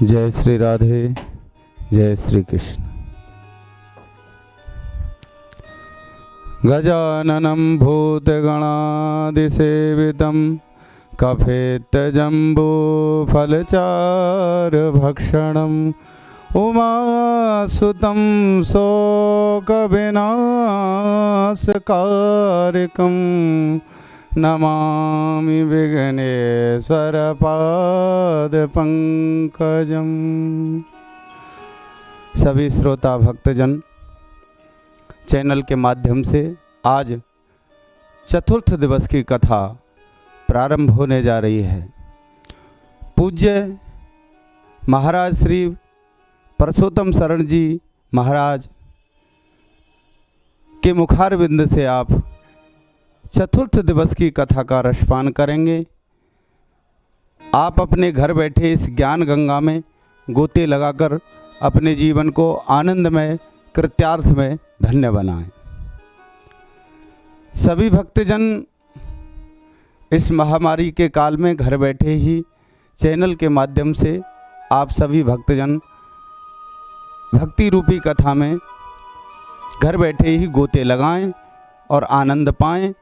जय श्री राधे, जय श्री कृष्ण। गजाननं भूतगणादिसेवितं कफेत्तजम्बूफलचारुभक्षणम् उमासुतं शोकविनाशकारकं नमामि विघ्नेश्वरपादपङ्कजम्। सभी श्रोता भक्तजन, चैनल के माध्यम से आज चतुर्थ दिवस की कथा प्रारंभ होने जा रही है। पूज्य महाराज श्री परसोत्तम शरण जी महाराज के मुखारविंद से आप चतुर्थ दिवस की कथा का रसपान करेंगे। आप अपने घर बैठे इस ज्ञान गंगा में गोते लगाकर अपने जीवन को आनंदमय, कृत्यार्थ में धन्य बनाएं। सभी भक्तजन इस महामारी के काल में घर बैठे ही चैनल के माध्यम से आप सभी भक्तजन भक्ति रूपी कथा में घर बैठे ही गोते लगाएं और आनंद पाएं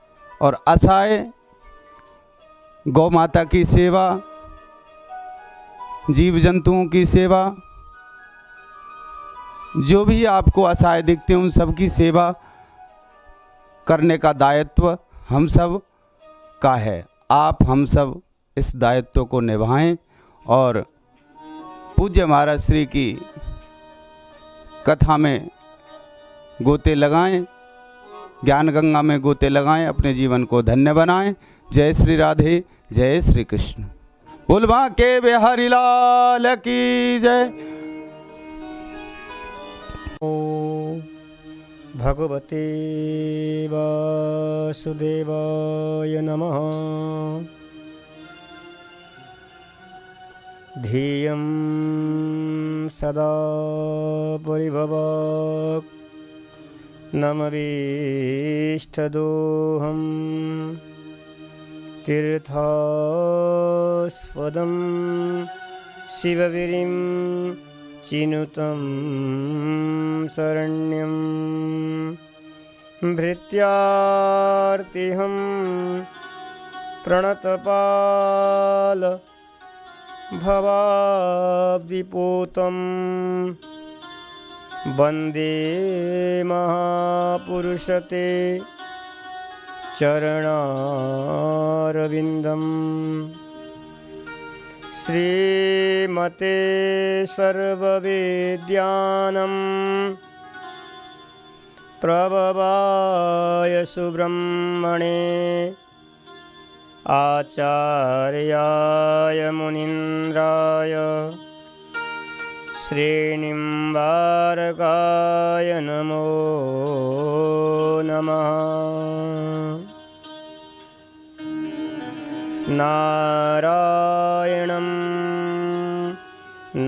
और असहाय गौ माता की सेवा, जीव जंतुओं की सेवा, जो भी आपको असहाय दिखते हैं उन सब की सेवा करने का दायित्व हम सब का है। आप हम सब इस दायित्व को निभाएं और पूज्य महाराज श्री की कथा में गोते लगाएं, ज्ञान गंगा में गोते लगाएं, अपने जीवन को धन्य बनाएं। जय श्री राधे, जय श्री कृष्ण। बोलवा के बिहारी लाल की जय। भगवते वासुदेवाय नमः। ध्येयं सदा परिभवक् नमवीष्टदोहं तीर्थास्पदं शिवगिरिं चिनुतं शरण्यं भृत्यार्तिहं प्रणतपाल भवाब्धिपूतं वन्दे महापुरुषते चरणारविन्दम्। श्रीमते सर्ववेद्यानं प्रभवाय सुब्रह्मणे आचार्याय मुनीन्द्राय श्रीनिम्बारकाय नमो नमः। नारायणं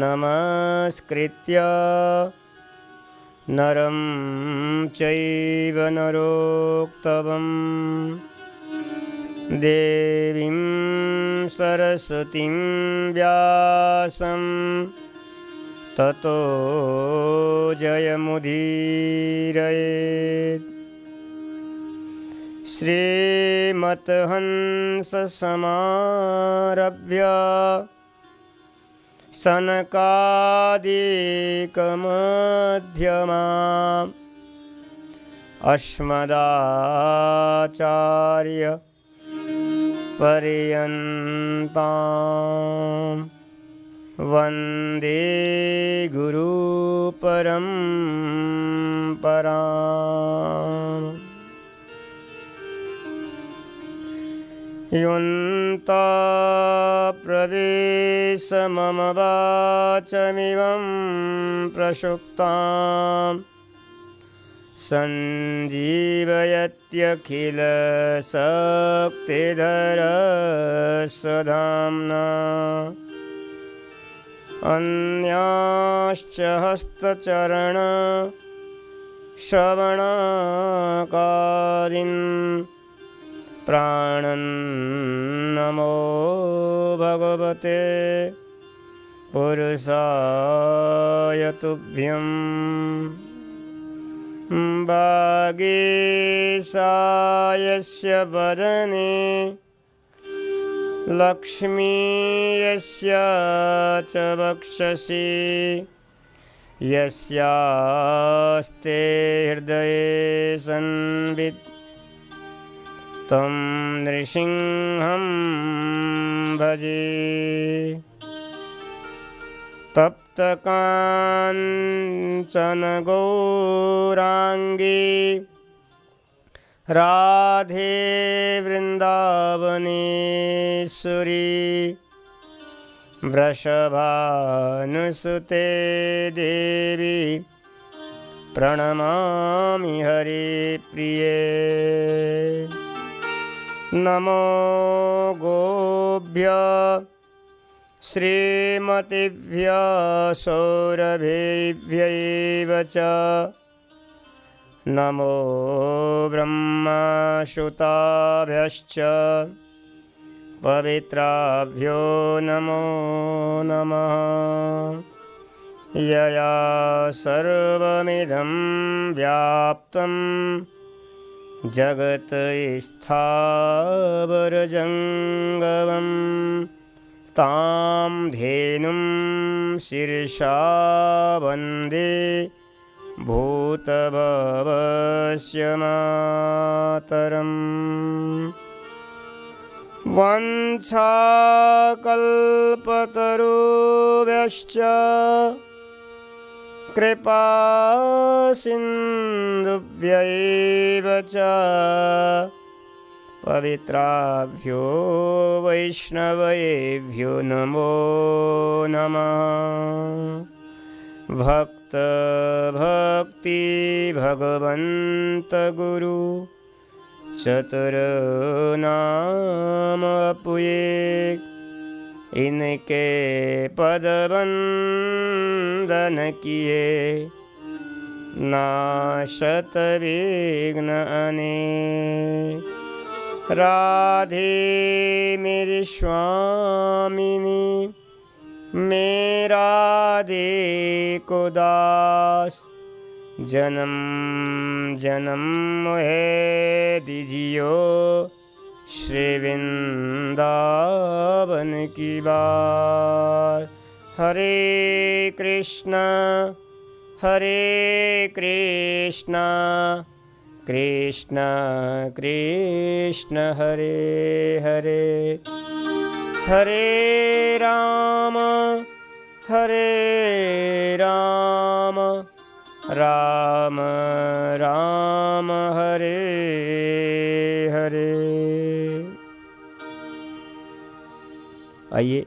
नमस्कृत्य नरं चैव नरोत्तमं देवीं सरस्वतीं व्यासं ततो जयमुदीरयेत्। श्रीमद्हंससमारभ्य सनकादिकमध्यमाम् अस्मदाचार्य पर्यन्ताम् वन्दे गुरुपरम्पराम्। योऽन्तः प्रवेश मम वाचमिमं प्रसुप्ताम् सञ्जीवयत्यखिलशक्तिधरस्वधाम्ना अन्याश्च हस्तचरण श्रवणकारिन् प्राणन् नमो भगवते पुरुषाय तुभ्यं वागीशायस्य वदने लक्ष्मी यस्य च वक्षसि यस्यास्ते हृदये संवित् तं नृसिंहं भजे। तप्तकाञ्चन गौराङ्गी राधे वृन्दावनेश्वरी वृषभानुसुते देवी प्रणमामि हरिप्रिये। नमो गोभ्य श्रीमतिभ्य सौरभेभ्यैव च नमो ब्रह्मसुताभ्यश्च पवित्राभ्यो नमो नमः। यया सर्वमिदं व्याप्तं जगत् स्थावरजङ्गमं तां धेनुं शीर्षा वन्दे भूतभवस्य मातरम्। वंशाकल्पतरुभ्यश्च कृपासिन्धुभ्यैव च पवित्राभ्यो वैष्णवेभ्यो नमो नमः। भक्त भक्ति भगवन्त गुरु चतुर्नाम अपुये इनके पद वंदन किए नाशत विघ्न अनेक। राधे मेरी स्वामिनी मेरा दे को दास जन्म जन्म है दीजियो श्री वृंदावन की बात। हरे कृष्णा कृष्ण कृष्ण हरे हरे हरे राम राम राम हरे हरे। आइए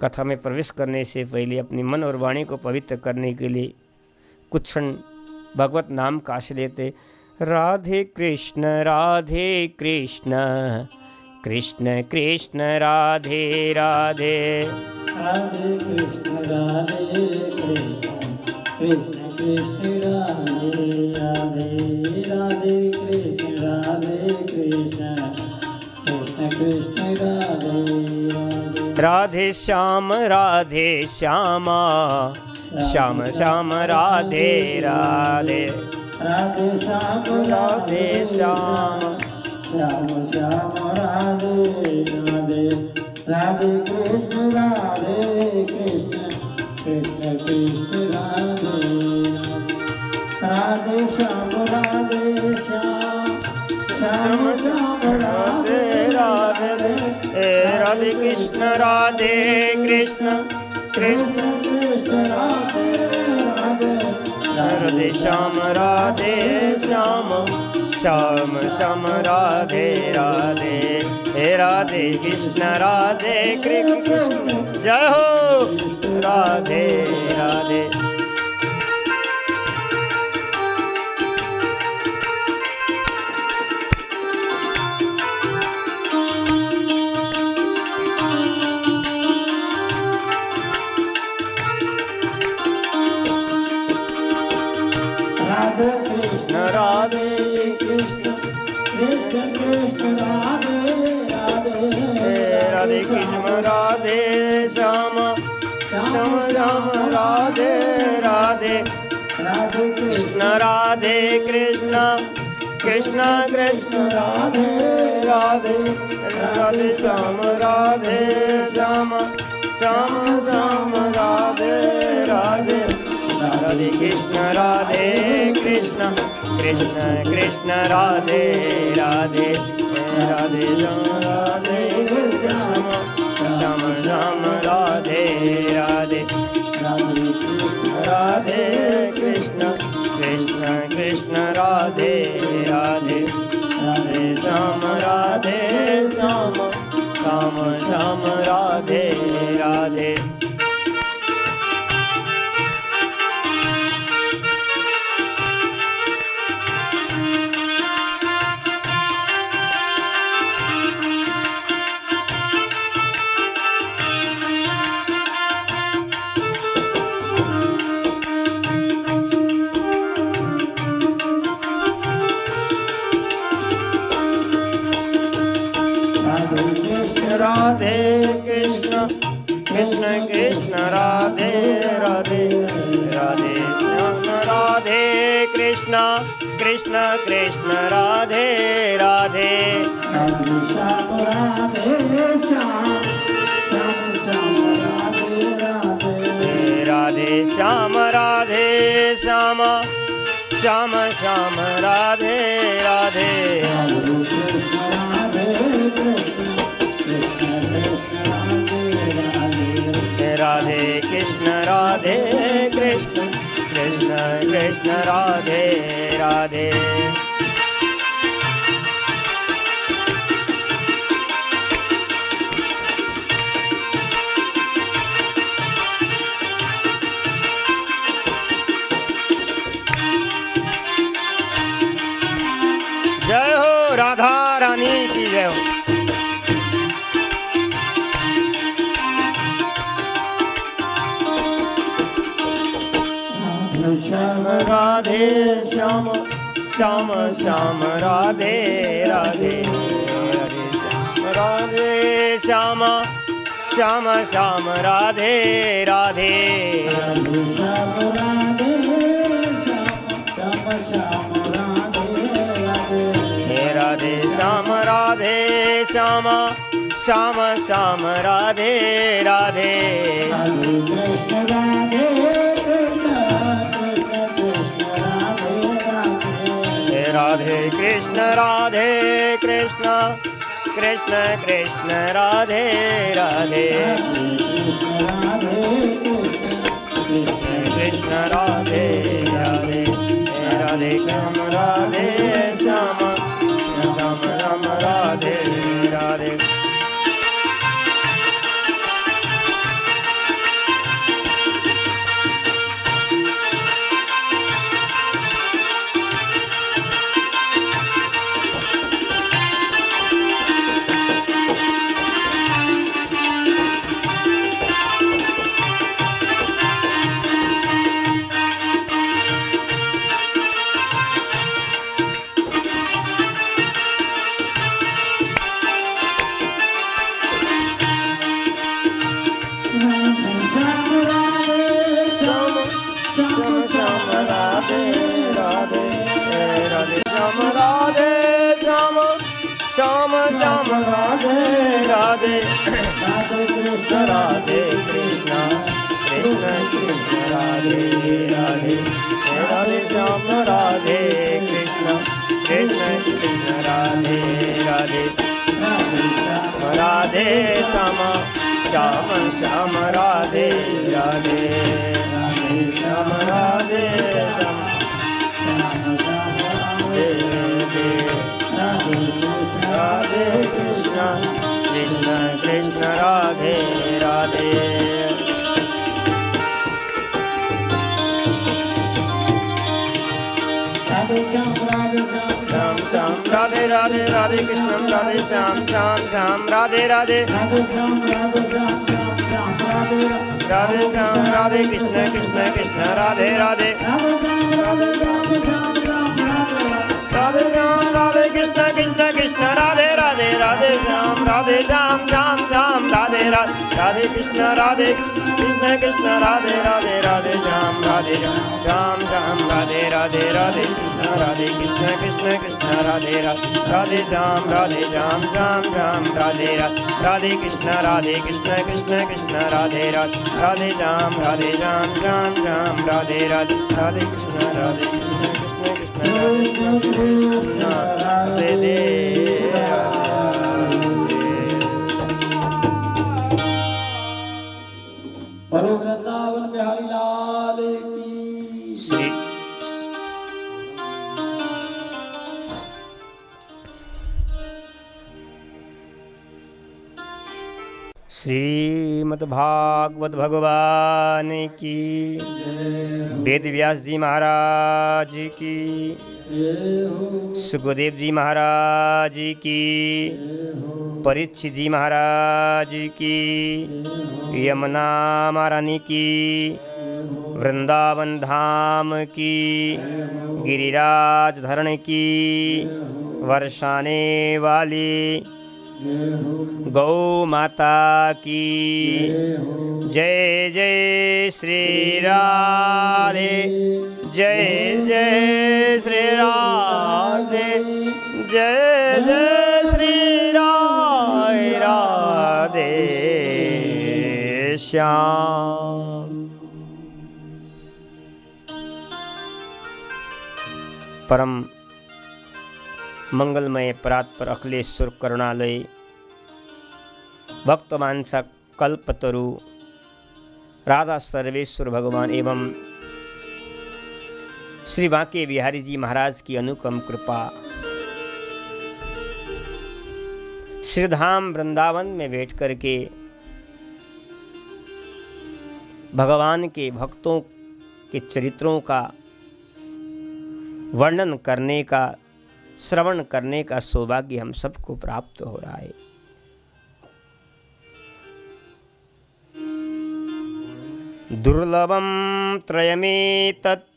कथा में प्रवेश करने से पहले अपनी मन और वाणी को पवित्र करने के लिए कुछ क्षण भगवत नाम का आश्रय लेते। राधे कृष्ण कृष्ण कृष्ण राधे राधे राधे कृष्ण कृष्ण कृष्ण राधे राधे राधे कृष्ण कृष्ण कृष्ण कृष्ण राधे राधे श्याम श्याम श्याम राधे राधे राधे श्याम श्याम श्याम श्याम राधे राधे राधे कृष्ण कृष्ण कृष्ण कृष्ण राधे राधे श्याम श्याम श्याम राधे राधे राधे कृष्ण कृष्ण कृष्ण कृष्ण राधे राधे श्याम श्याम श्याम राधे राधे हे राधे कृष्ण कृष्ण जय हो राधे राधे। राधे कृष्ण कृष्ण राधे राधे राधे कृष्ण राधे श्याम श्याम श्याम राधे राधे राधे कृष्ण राधे कृष्ण कृष्ण कृष्ण राधे राधे राधे श्याम राधे श्याम श्याम श्याम राधे राधे राधे कृष्ण राधे कृष्ण कृष्ण कृष्ण राधे राधे राधे राधे श्याम श्याम श्याम राधे राधे राधे कृष्ण कृष्ण कृष्ण राधे राधे राधे श्याम राधे श्याम श्याम श्याम राधे राधे राधे कृष्ण कृष्ण कृष्ण राधे राधे राधे श्याम राधे कृष्ण कृष्ण कृष्ण राधे राधे राधे श्याम राधे श्याम श्याम श्याम राधे राधे राधे कृष्ण राधे कृष्ण कृष्ण कृष्ण राधे राधे जय हो राधा रानी की जय हो। श्याम राधे श्याम श्याम श्याम राधे राधे राधे श्याम राधे श्याम श्याम श्याम राधे राधे राधे श्याम राधे श्याम श्याम श्याम राधे राधे राधे कृष्ण राधे कृष्ण कृष्ण कृष्ण राधे राधे कृष्ण राधे राधे राधे श्याम राधे श्याम श्याम राम राधे राधे श्याम श्याम राधे राधे राधे कृष्ण कृष्ण कृष्ण राधे राधे राधे श्याम राधे कृष्ण कृष्ण कृष्ण राधे राधे राधे श्याम श्याम श्याम राधे राधे श्याम राधे श्याम राधे कृष्ण कृष्ण कृष्ण राधे राधे श्याम श्याम राधे राधे राधे कृष्ण राधे श्याम श्याम श्याम राधे राधे राधे श्याम राधे कृष्ण कृष्ण कृष्ण राधे राधे राधे श्याम राधे कृष्ण कृष्ण कृष्ण राधे राधे राधे श्याम राधे श्याम श्याम श्याम राधे राधे राधे कृष्ण राधे कृष्ण कृष्ण राधे राधे राधे श्याम राधे श्याम श्याम राधे राधे राधे कृष्ण राधे कृष्ण कृष्ण कृष्ण राधे राधे राधे श्याम श्याम श्याम राधे राधे राधे कृष्ण कृष्ण कृष्ण राधे राधे राधे श्याम श्याम श्याम राधे राधे राधे कृष्ण कृष्ण कृष्ण राधे राधे परो वृंदावन बिहारी लाल की श्री श्रीमद्भागवत भगवान की, वेद व्यास जी महाराज की, सुखदेव जी महाराज की, परीक्षित जी महाराज की, यमुना महारानी की, वृंदावन धाम की, गिरिराज धरण की, वर्षाने वाली गौ माता की जय। जय श्री राधे, जय जय श्री राधे, जय जय श्री राधे राधे श्याम। परम मंगलमय परात्पर अखिलेश्वर करुणालय भक्त मानसा कल्पतरु राधा सर्वेश्वर भगवान एवं श्री बांके बिहारी जी महाराज की अनुपम कृपा श्रीधाम वृंदावन में बैठ करके भगवान के भक्तों के चरित्रों का वर्णन करने का, श्रवण करने का सौभाग्य हम सबको प्राप्त हो रहा है। दुर्लभम त्रयमेतत्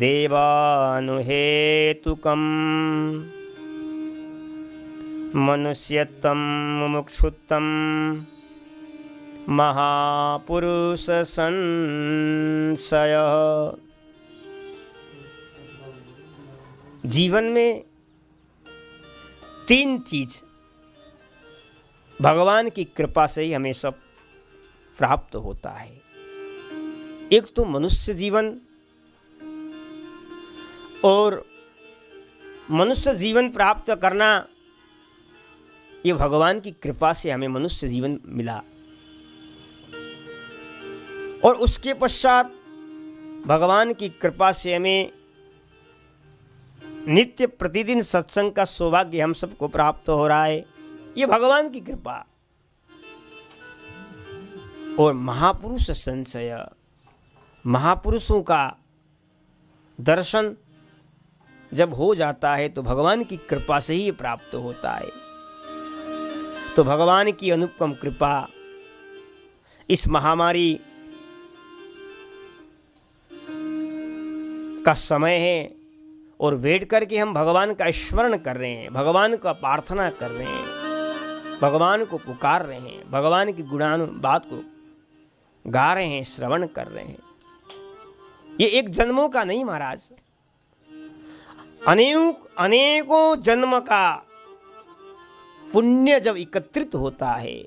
देवानुहेतुकम् मनुष्यत्वं मुमुक्षुत्वं महापुरुष संशय। जीवन में तीन चीज भगवान की कृपा से ही हमें सब प्राप्त होता है। एक तो मनुष्य जीवन, और मनुष्य जीवन प्राप्त करना ये भगवान की कृपा से हमें मनुष्य जीवन मिला, और उसके पश्चात भगवान की कृपा से हमें नित्य प्रतिदिन सत्संग का सौभाग्य हम सबको प्राप्त हो रहा है। ये भगवान की कृपा। और महापुरुष संशय, महापुरुषों का दर्शन जब हो जाता है तो भगवान की कृपा से ही प्राप्त होता है। तो भगवान की अनुपम कृपा, इस महामारी का समय है और बैठ करके हम भगवान का स्मरण कर रहे हैं, भगवान का प्रार्थना कर रहे हैं, भगवान को पुकार रहे हैं, भगवान की गुणानुवाद को गा रहे हैं, श्रवण कर रहे हैं। ये एक जन्मों का नहीं महाराज, अनेकों जन्म का पुण्य जब एकत्रित होता है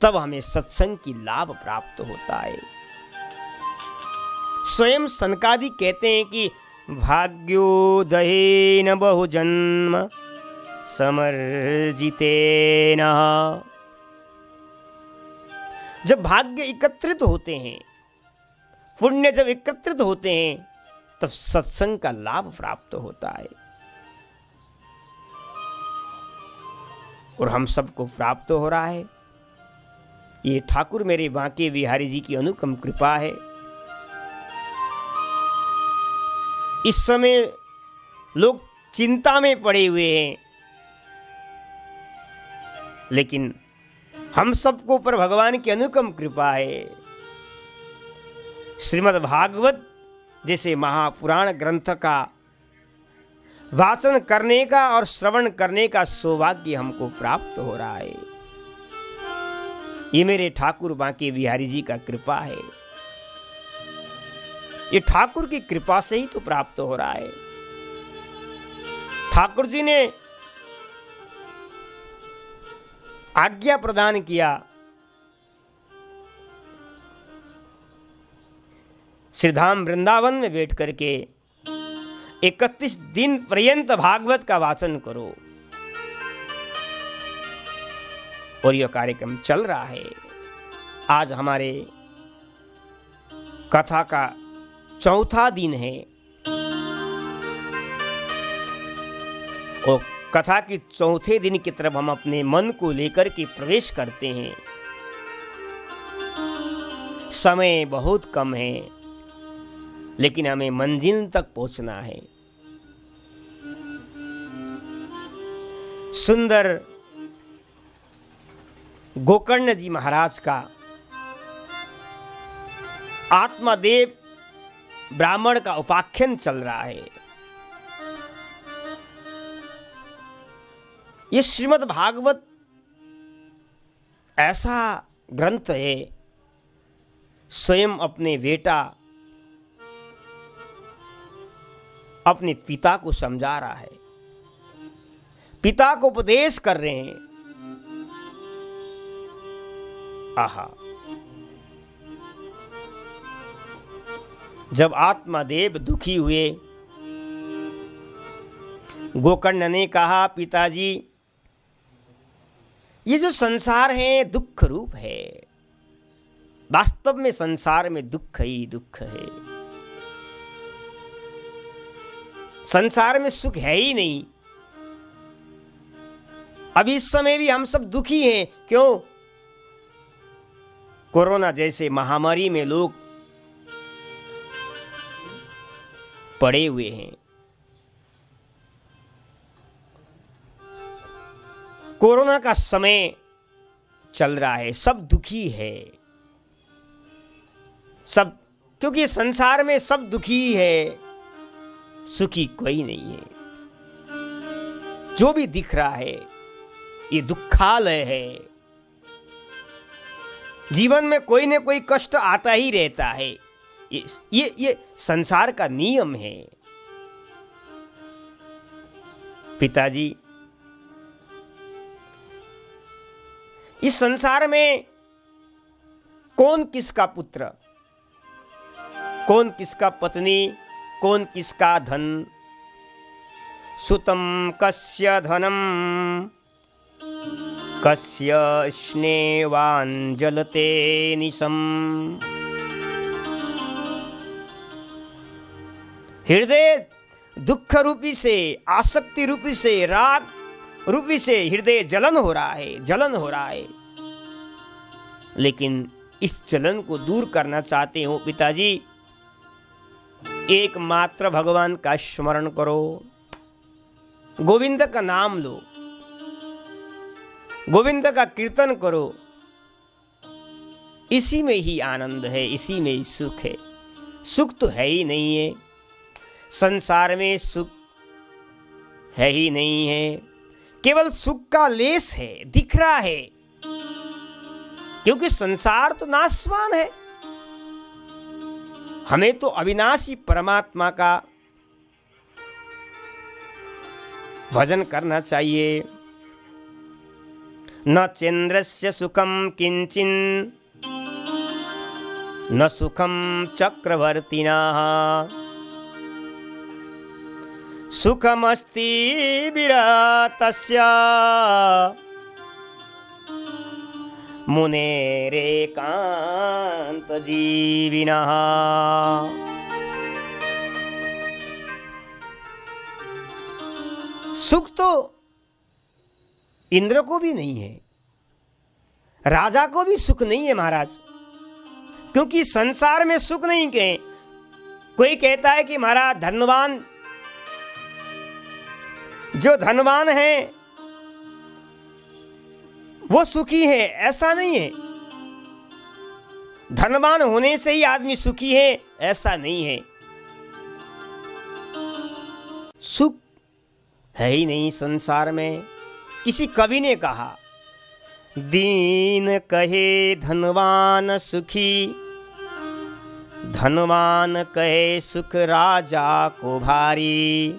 तब हमें सत्संग की लाभ प्राप्त होता है। स्वयं सनकादि कहते हैं कि भाग्योदयेन बहुजन्म समर्जितेन। जब भाग्य एकत्रित होते हैं, पुण्य जब एकत्रित होते हैं तब सत्संग का लाभ प्राप्त होता है, और हम सबको प्राप्त हो रहा है। ये ठाकुर मेरे बांके बिहारी जी की अनुपम कृपा है। इस समय लोग चिंता में पड़े हुए हैं, लेकिन हम सबको पर भगवान की अनुपम कृपा है। श्रीमद् भागवत जैसे महापुराण ग्रंथ का वाचन करने का और श्रवण करने का सौभाग्य हमको प्राप्त हो रहा है। ये मेरे ठाकुर बांके बिहारी जी का कृपा है। ये ठाकुर की कृपा से ही तो प्राप्त हो रहा है। ठाकुर जी ने आज्ञा प्रदान किया, श्रीधाम वृंदावन में बैठ करके 31 दिन पर्यंत भागवत का वाचन करो, और यह कार्यक्रम चल रहा है। आज हमारे कथा का चौथा दिन है और कथा की चौथे दिन की तरफ हम अपने मन को लेकर के प्रवेश करते हैं। समय बहुत कम है, लेकिन हमें मंजिल तक पहुंचना है। सुंदर गोकर्ण जी महाराज का आत्मदेव ब्राह्मण का उपाख्यान चल रहा है। ये श्रीमद् भागवत ऐसा ग्रंथ है, स्वयं अपने बेटा अपने पिता को समझा रहा है, पिता को उपदेश कर रहे हैं। आहा, जब आत्मादेव दुखी हुए, गोकर्ण ने कहा, पिताजी ये जो संसार है दुख रूप है, वास्तव में संसार में दुख ही दुख है, संसार में सुख है ही नहीं। अभी इस समय भी हम सब दुखी हैं। क्यों? कोरोना जैसे महामारी में लोग पड़े हुए हैं। कोरोना का समय चल रहा है, सब दुखी है, सब, क्योंकि संसार में सब दुखी है, सुखी कोई नहीं है। जो भी दिख रहा है ये दुखालय है। जीवन में कोई न कोई कष्ट आता ही रहता है। ये संसार का नियम है। पिताजी, इस संसार में कौन किसका पुत्र, कौन किसका पत्नी, कौन किसका धन, सुतम कस्य धनम कस्य स्नेवान जलते निशम। हृदय दुख रूपी से, आसक्ति रूपी से, राग रूपी से हृदय जलन हो रहा है, जलन हो रहा है। लेकिन इस जलन को दूर करना चाहते हो पिताजी, एकमात्र भगवान का स्मरण करो, गोविंद का नाम लो, गोविंद का कीर्तन करो। इसी में ही आनंद है, इसी में ही सुख है। सुख तो है ही नहीं है, संसार में सुख है ही नहीं है, केवल सुख का लेस है, दिख रहा है, क्योंकि संसार तो नाशवान है। हमें तो अविनाशी परमात्मा का भजन करना चाहिए। न चंद्रस्य सुखम किंचिन न सुखम चक्रवर्तिनः सुखमस्ति विरतस्य मुनेरेकांत जीविनः। सुख तो इंद्र को भी नहीं है, राजा को भी सुख नहीं है महाराज, क्योंकि संसार में सुख नहीं कहे। कोई कहता है कि महाराज धनवान, जो धनवान है वो सुखी है, ऐसा नहीं है। धनवान होने से ही आदमी सुखी है, ऐसा नहीं है। सुख है ही नहीं संसार में। किसी कवि ने कहा, दीन कहे धनवान सुखी, धनवान कहे सुख राजा को भारी,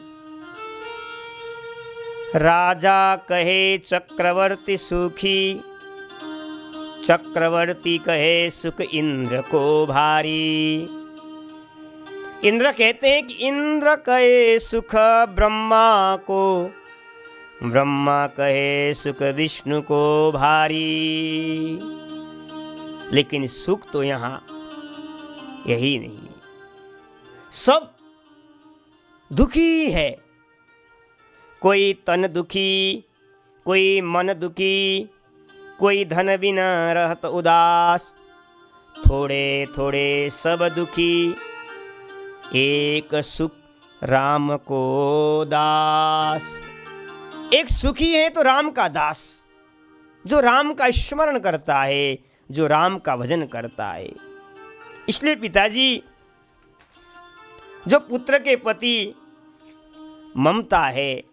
राजा कहे चक्रवर्ती सुखी, चक्रवर्ती कहे सुख इंद्र को भारी। इंद्र कहते हैं कि इंद्र कहे सुख ब्रह्मा को, ब्रह्मा कहे सुख विष्णु को भारी। लेकिन सुख तो यहाँ यही नहीं, सब दुखी है। कोई तन दुखी, कोई मन दुखी, कोई धन बिना रहत उदास, थोड़े थोड़े सब दुखी, एक सुख राम को दास। एक सुखी है तो राम का दास, जो राम का स्मरण करता है, जो राम का भजन करता है। इसलिए पिताजी, जो पुत्र के प्रति ममता है,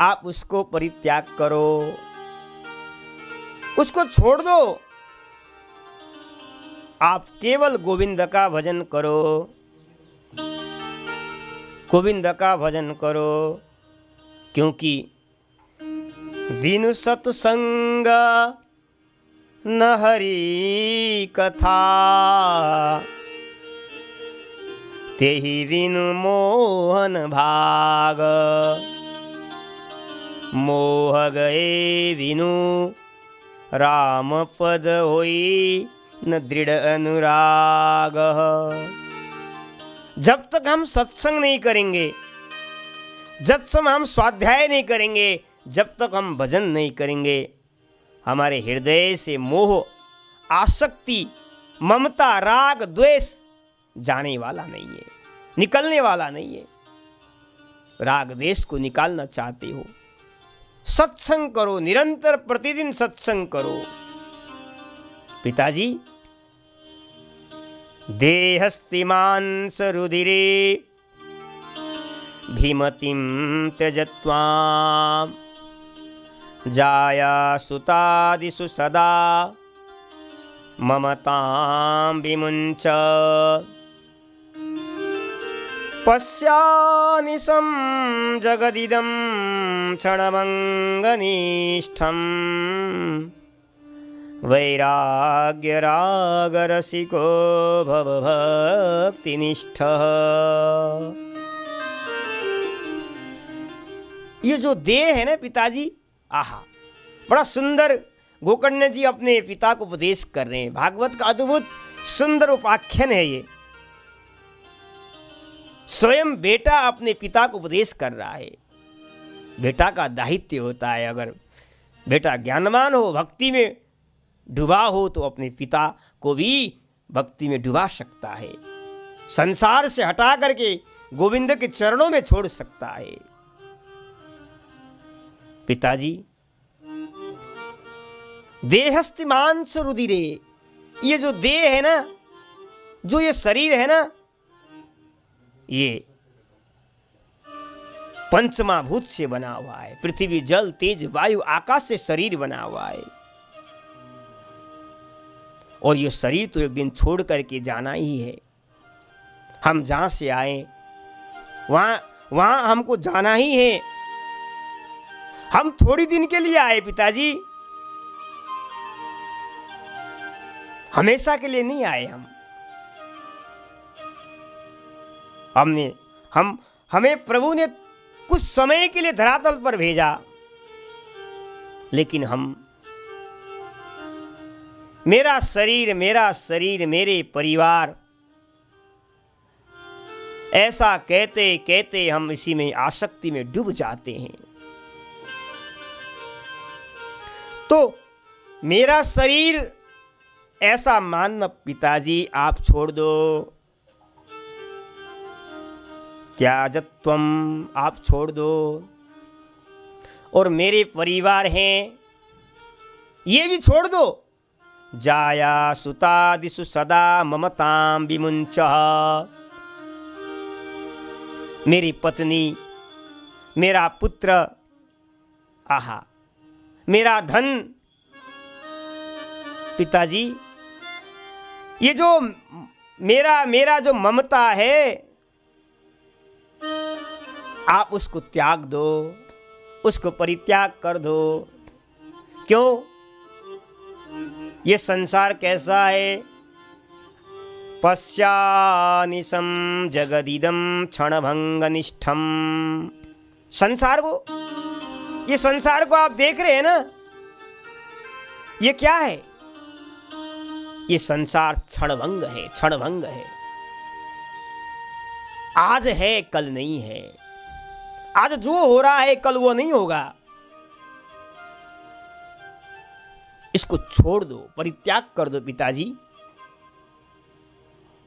आप उसको परित्याग करो, उसको छोड़ दो। आप केवल गोविंद का भजन करो, गोविंद का भजन करो। क्योंकि विनु सत्संग न हरि कथा, तेहि विनु मोहन भाग, मोह गए विनु राम पद होई न दृढ़ अनुराग। जब तक हम सत्संग नहीं करेंगे, जब तक हम स्वाध्याय नहीं करेंगे, जब तक हम भजन नहीं करेंगे, हमारे हृदय से मोह, आसक्ति, ममता, राग, द्वेष जाने वाला नहीं है, निकलने वाला नहीं है। राग द्वेष को निकालना चाहते हो, सत्संग करो, निरंतर प्रतिदिन सत्संग करो। पिताजी, देहस्ति मांस रुधिरे भीमतिं त्यजत्वा, जाया सुतादिषु सदा ममतां विमुञ्च। पश्यानिशं जगदिदं क्षणमङ्गनिष्ठं, वैराग्य राग रसिको भव भक्तिनिष्ठ। ये जो देह है ना पिताजी, आहा, बड़ा सुंदर गोकर्ण जी अपने पिता को उपदेश कर रहे हैं। भागवत का अद्भुत सुंदर उपाख्यान है ये। स्वयं बेटा अपने पिता को उपदेश कर रहा है। बेटा का दायित्व होता है, अगर बेटा ज्ञानवान हो, भक्ति में डूबा हो, तो अपने पिता को भी भक्ति में डुबा सकता है, संसार से हटा करके गोविंद के चरणों में छोड़ सकता है। पिताजी, देहस्ति मांस रुधिरे, ये जो देह है ना, जो ये शरीर है ना, ये पंचमहाभूत से बना हुआ है। पृथ्वी, जल, तेज, वायु, आकाश से शरीर बना हुआ है। और ये शरीर तो एक दिन छोड़ करके जाना ही है। हम जहां से आए वहां हमको जाना ही है। हम थोड़ी दिन के लिए आए पिताजी, हमेशा के लिए नहीं आए। हमें प्रभु ने कुछ समय के लिए धरातल पर भेजा, लेकिन मेरा शरीर मेरे परिवार, ऐसा कहते कहते हम इसी में आसक्ति में डूब जाते हैं। तो मेरा शरीर ऐसा मानना पिताजी आप छोड़ दो। त्याजत्वम, आप छोड़ दो। और मेरे परिवार हैं, ये भी छोड़ दो। जाया सुतादिषु सदा ममतां विमुञ्च, मेरी पत्नी, मेरा पुत्र, आहा, मेरा धन। पिताजी, ये जो मेरा जो ममता है, आप उसको त्याग दो, उसको परित्याग कर दो। क्यों? ये संसार कैसा है? पश्यानिशं जगदिदं क्षणभंगनिष्ठम। संसार को, ये संसार को आप देख रहे हैं ना, ये क्या है? ये संसार क्षणभंग है, क्षणभंग है। आज है, कल नहीं है। आज जो हो रहा है कल वो नहीं होगा। इसको छोड़ दो, परित्याग कर दो पिताजी।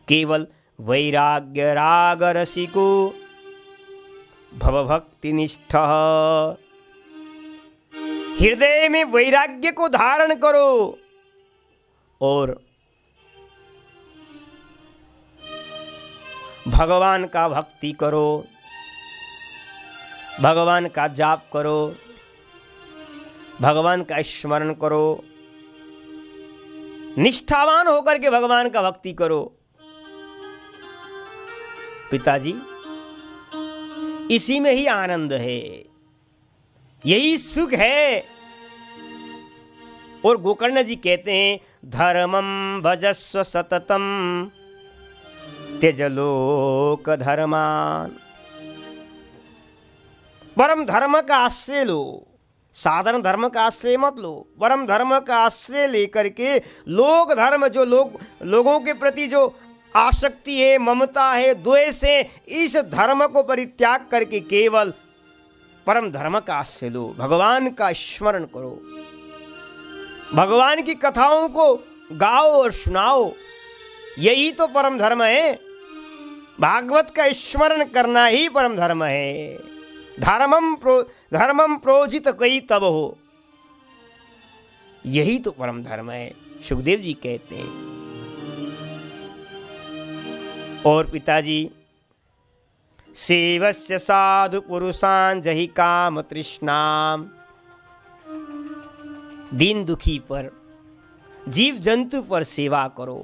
केवल वैराग्य राग रसिको भवभक्ति निष्ठ। हृदय में वैराग्य को धारण करो और भगवान का भक्ति करो, भगवान का जाप करो, भगवान का स्मरण करो, निष्ठावान होकर के भगवान का भक्ति करो। पिताजी, इसी में ही आनंद है, यही सुख है। और गोकर्ण जी कहते हैं, धर्मं भजस्व सततम त्यज लोक धर्मान। परम धर्म का आश्रय लो, साधारण धर्म का आश्रय मत लो। परम धर्म का आश्रय लेकर के लोक धर्म, जो लोगों के प्रति जो आसक्ति है, ममता है, द्वेष है, इस धर्म को परित्याग करके केवल परम धर्म का आश्रय लो। भगवान का स्मरण करो, भगवान की कथाओं को गाओ और सुनाओ। यही तो परम धर्म है। भागवत का स्मरण करना ही परम धर्म है। धर्मम प्रोजित कई तब हो, यही तो परम धर्म है, सुखदेव जी कहते हैं। और पिताजी, सेवस्य साधु पुरुषान जहि काम तृष्णाम। दीन दुखी पर, जीव जंतु पर सेवा करो,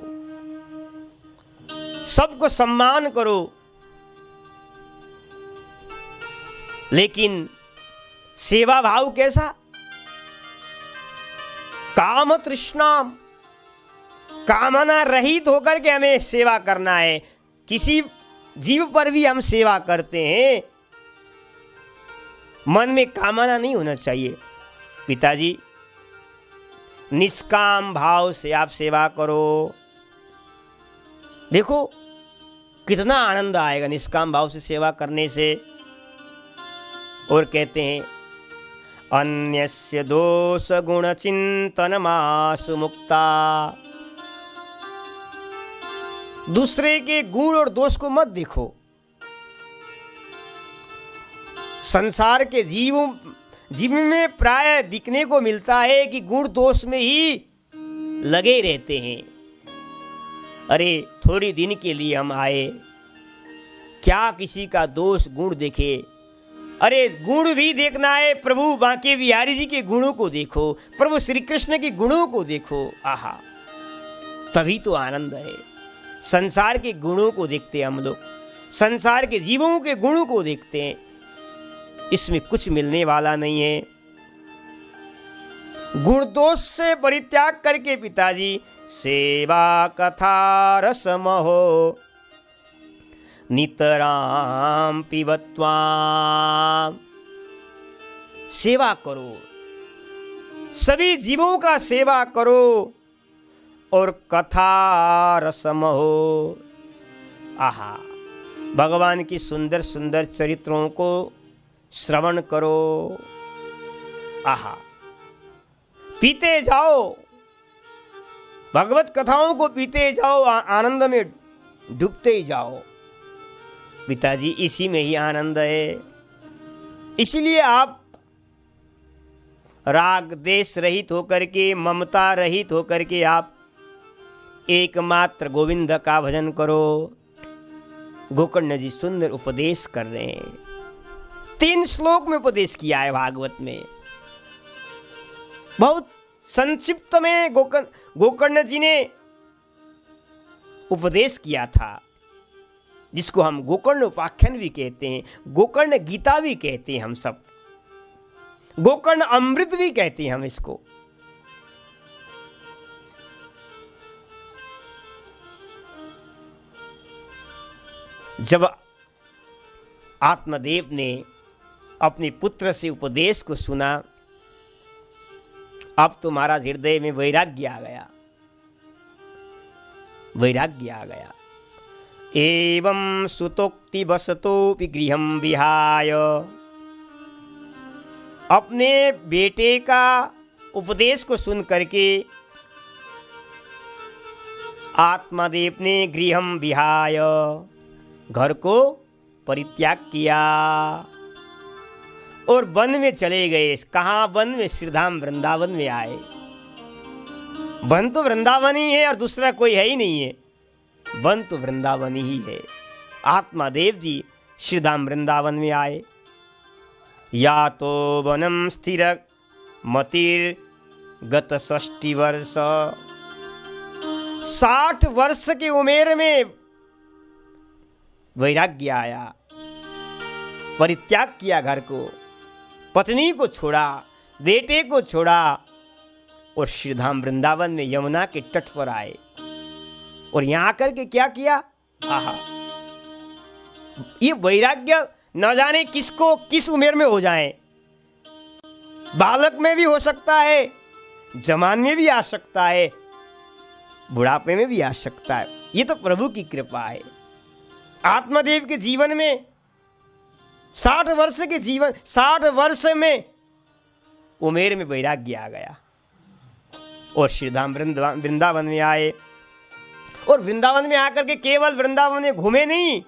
सबको सम्मान करो, लेकिन सेवा भाव कैसा? काम तृष्णाम, कामना रहित होकर के हमें सेवा करना है। किसी जीव पर भी हम सेवा करते हैं, मन में कामना नहीं होना चाहिए। पिताजी, निष्काम भाव से आप सेवा करो। देखो कितना आनंद आएगा निष्काम भाव से सेवा करने से। और कहते हैं, अन्यस्य दोष गुण चिंतन मासु मुक्ता। दूसरे के गुण और दोष को मत देखो। संसार के जीव में प्राय दिखने को मिलता है कि गुण दोष में ही लगे रहते हैं। अरे थोड़ी दिन के लिए हम आए, क्या किसी का दोष गुण देखे? अरे गुण भी देखना है, प्रभु बांके बिहारी जी के गुणों को देखो, प्रभु श्री कृष्ण के गुणों को देखो। आहा, तभी तो आनंद है। संसार के गुणों को देखते हैं हम लोग, संसार के जीवों के गुणों को देखते हैं, इसमें कुछ मिलने वाला नहीं है। गुण दोष से परित्याग करके पिताजी सेवा कथा रसम हो नितराम पिबत्वा। सेवा करो, सभी जीवों का सेवा करो और कथा रसम हो। आहा, भगवान की सुंदर सुंदर चरित्रों को श्रवण करो। आहा, पीते जाओ, भगवत कथाओं को पीते जाओ, आनंद में डूबते ही जाओ। पिताजी, इसी में ही आनंद है। इसलिए आप राग देश रहित होकर के, ममता रहित होकर के आप एकमात्र गोविंद का भजन करो। गोकर्ण जी सुंदर उपदेश कर रहे हैं। 3 श्लोक में उपदेश किया है भागवत में। बहुत संक्षिप्त में गोकर्ण जी ने उपदेश किया था, जिसको हम गोकर्ण उपाख्यान भी कहते हैं, गोकर्ण गीता भी कहते हैं, हम सब गोकर्ण अमृत भी कहते हैं हम इसको। जब आत्मदेव ने अपने पुत्र से उपदेश को सुना, अब तो महाराज हृदय में वैराग्य आ गया, वैराग्य आ गया। एवं सुतोक्ति वसतोपि गृहं विहाय, अपने बेटे का उपदेश को सुन करके आत्मदेव ने गृहं विहाय, घर को परित्याग किया और वन में चले गए। कहाँ वन में? श्रीधाम वृंदावन में आए। वन तो वृंदावन ही है और दूसरा कोई है ही नहीं है, वन तो वृंदावन ही है। आत्मादेव जी श्रीधाम वृंदावन में आए। या तो वनम स्थिर मतिर गत 60 वर्ष, 60 वर्ष की उम्र में वैराग्य आया, परित्याग किया घर को, पत्नी को छोड़ा, बेटे को छोड़ा और श्रीधाम वृंदावन में यमुना के तट पर आए। और यहां आकर के क्या किया? आहा, ये वैराग्य न जाने किसको किस उम्र में हो जाए। बालक में भी हो सकता है, जवान में भी आ सकता है, बुढ़ापे में भी आ सकता है। ये तो प्रभु की कृपा है। आत्मदेव के जीवन में 60 वर्ष के जीवन, 60 वर्ष में उमेर में वैराग्य आ गया और श्रीधाम वृंदावन में आए। और वृंदावन में आकर के केवल वृंदावन में घूमे नहीं,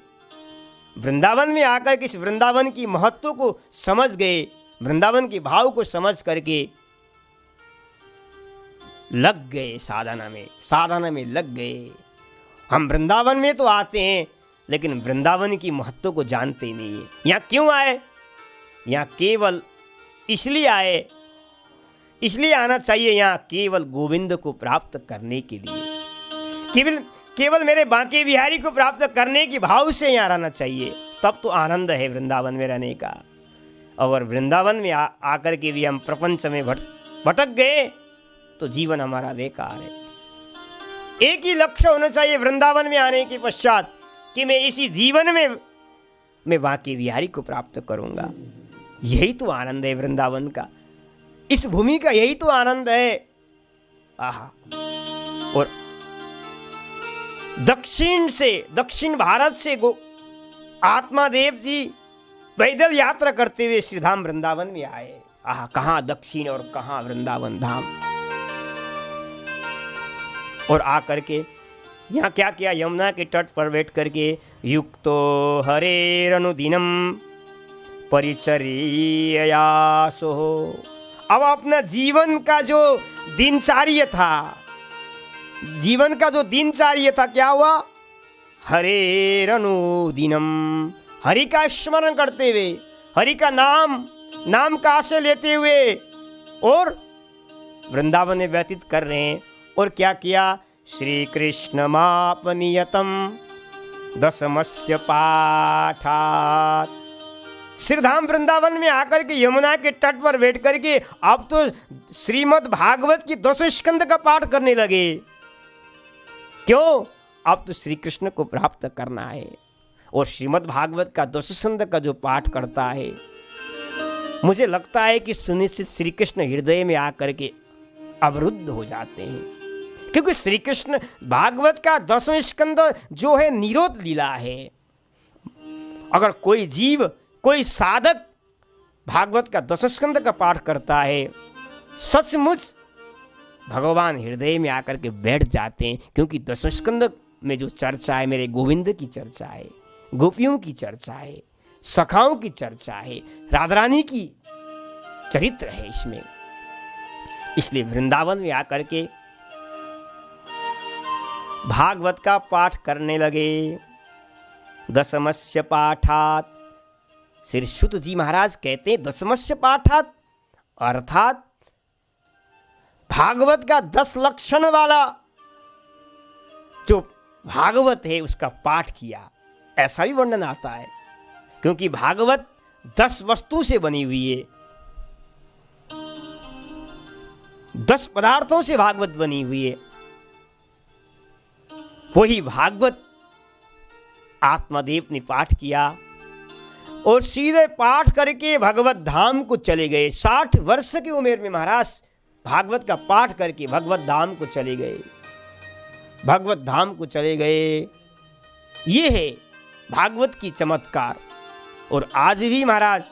वृंदावन में आकर के इस वृंदावन की महत्व को समझ गए, वृंदावन के भाव को समझ करके लग गए साधना में लग गए। हम वृंदावन में तो आते हैं लेकिन वृंदावन की महत्व को जानते ही नहीं है। यहाँ क्यों आए? यहाँ केवल इसलिए आए, इसलिए आना चाहिए यहाँ केवल गोविंद को प्राप्त करने के लिए, केवल मेरे बांके बिहारी को प्राप्त करने के भाव से यहाँ रहना चाहिए। तब तो आनंद है वृंदावन में रहने का। अगर वृंदावन में आकर के भी हम प्रपंच में भटक गए तो जीवन हमारा बेकार है। एक ही लक्ष्य होना चाहिए वृंदावन में आने के पश्चात कि मैं इसी जीवन में मैं बांके बिहारी को प्राप्त करूंगा। यही तो आनंद है वृंदावन का, इस भूमि का यही तो आनंद है। आहा, और दक्षिण भारत से आत्मादेव जी पैदल यात्रा करते हुए श्रीधाम वृंदावन में आए। आहा, कहाँ दक्षिण और कहाँ वृंदावन धाम। और आकर के यहाँ क्या किया? यमुना के तट पर बैठ करके युक्तो हरेरनुदिनम परिचर्यासो, अब अपना जीवन का जो दिनचर्या था, क्या हुआ? हरेरनुदिनम, हरि का स्मरण करते हुए, हरि का नाम का आश्रय लेते हुए और वृंदावन में व्यतीत कर रहे हैं। और क्या किया? श्री कृष्ण मापनियतम दशमस्य पाठात, श्रीधाम वृंदावन में आकर के यमुना के तट पर बैठ करके अब तो श्रीमद् भागवत की 10 स्कंद का पाठ करने लगे। क्यों? अब तो श्री कृष्ण को प्राप्त करना है। और श्रीमद् भागवत का 10 स्कंद का जो पाठ करता है, मुझे लगता है कि सुनिश्चित श्री कृष्ण हृदय में आकर के अवरुद्ध हो जाते हैं। क्योंकि श्री कृष्ण भागवत का 10वां स्कंद जो है निरोध लीला है। अगर कोई जीव, कोई साधक भागवत का 10वां स्कंद का पाठ करता है, सचमुच भगवान हृदय में आकर के बैठ जाते हैं। क्योंकि 10वां स्कंद में जो चर्चा है, मेरे गोविंद की चर्चा है, गोपियों की चर्चा है, सखाओं की चर्चा है, राधा रानी की चरित्र है इसमें। इसलिए वृंदावन में आकर के भागवत का पाठ करने लगे। दशमस्य पाठात श्री सुत जी महाराज कहते हैं 10मस्य पाठात, अर्थात भागवत का 10 लक्षण वाला जो भागवत है उसका पाठ किया, ऐसा भी वर्णन आता है। क्योंकि भागवत 10 वस्तु से बनी हुई है, 10 पदार्थों से भागवत बनी हुई है। वही भागवत आत्मदेव ने पाठ किया और सीधे पाठ करके भगवत धाम को चले गए। 60 वर्ष की उम्र में महाराज भागवत का पाठ करके भगवत धाम को चले गए, भगवत धाम को चले गए। ये है भागवत की चमत्कार। और आज भी महाराज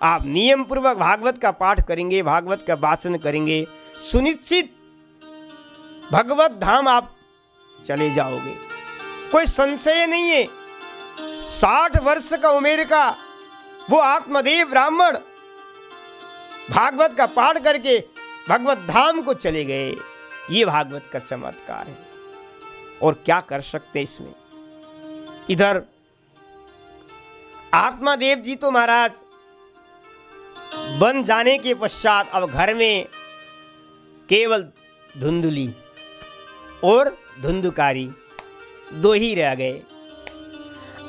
आप नियम पूर्वक भागवत का पाठ करेंगे, भागवत का वाचन करेंगे, सुनिश्चित भगवत धाम आप चले जाओगे, कोई संशय नहीं है। 60 वर्ष का उम्र का वो आत्मदेव ब्राह्मण भागवत का पाठ करके भगवत धाम को चले गए। ये भागवत का चमत्कार है। और क्या कर सकते इसमें। इधर आत्मादेव जी तो महाराज बन जाने के पश्चात अब घर में केवल धुंधुली और धुंधुकारी 2 ही रह गए।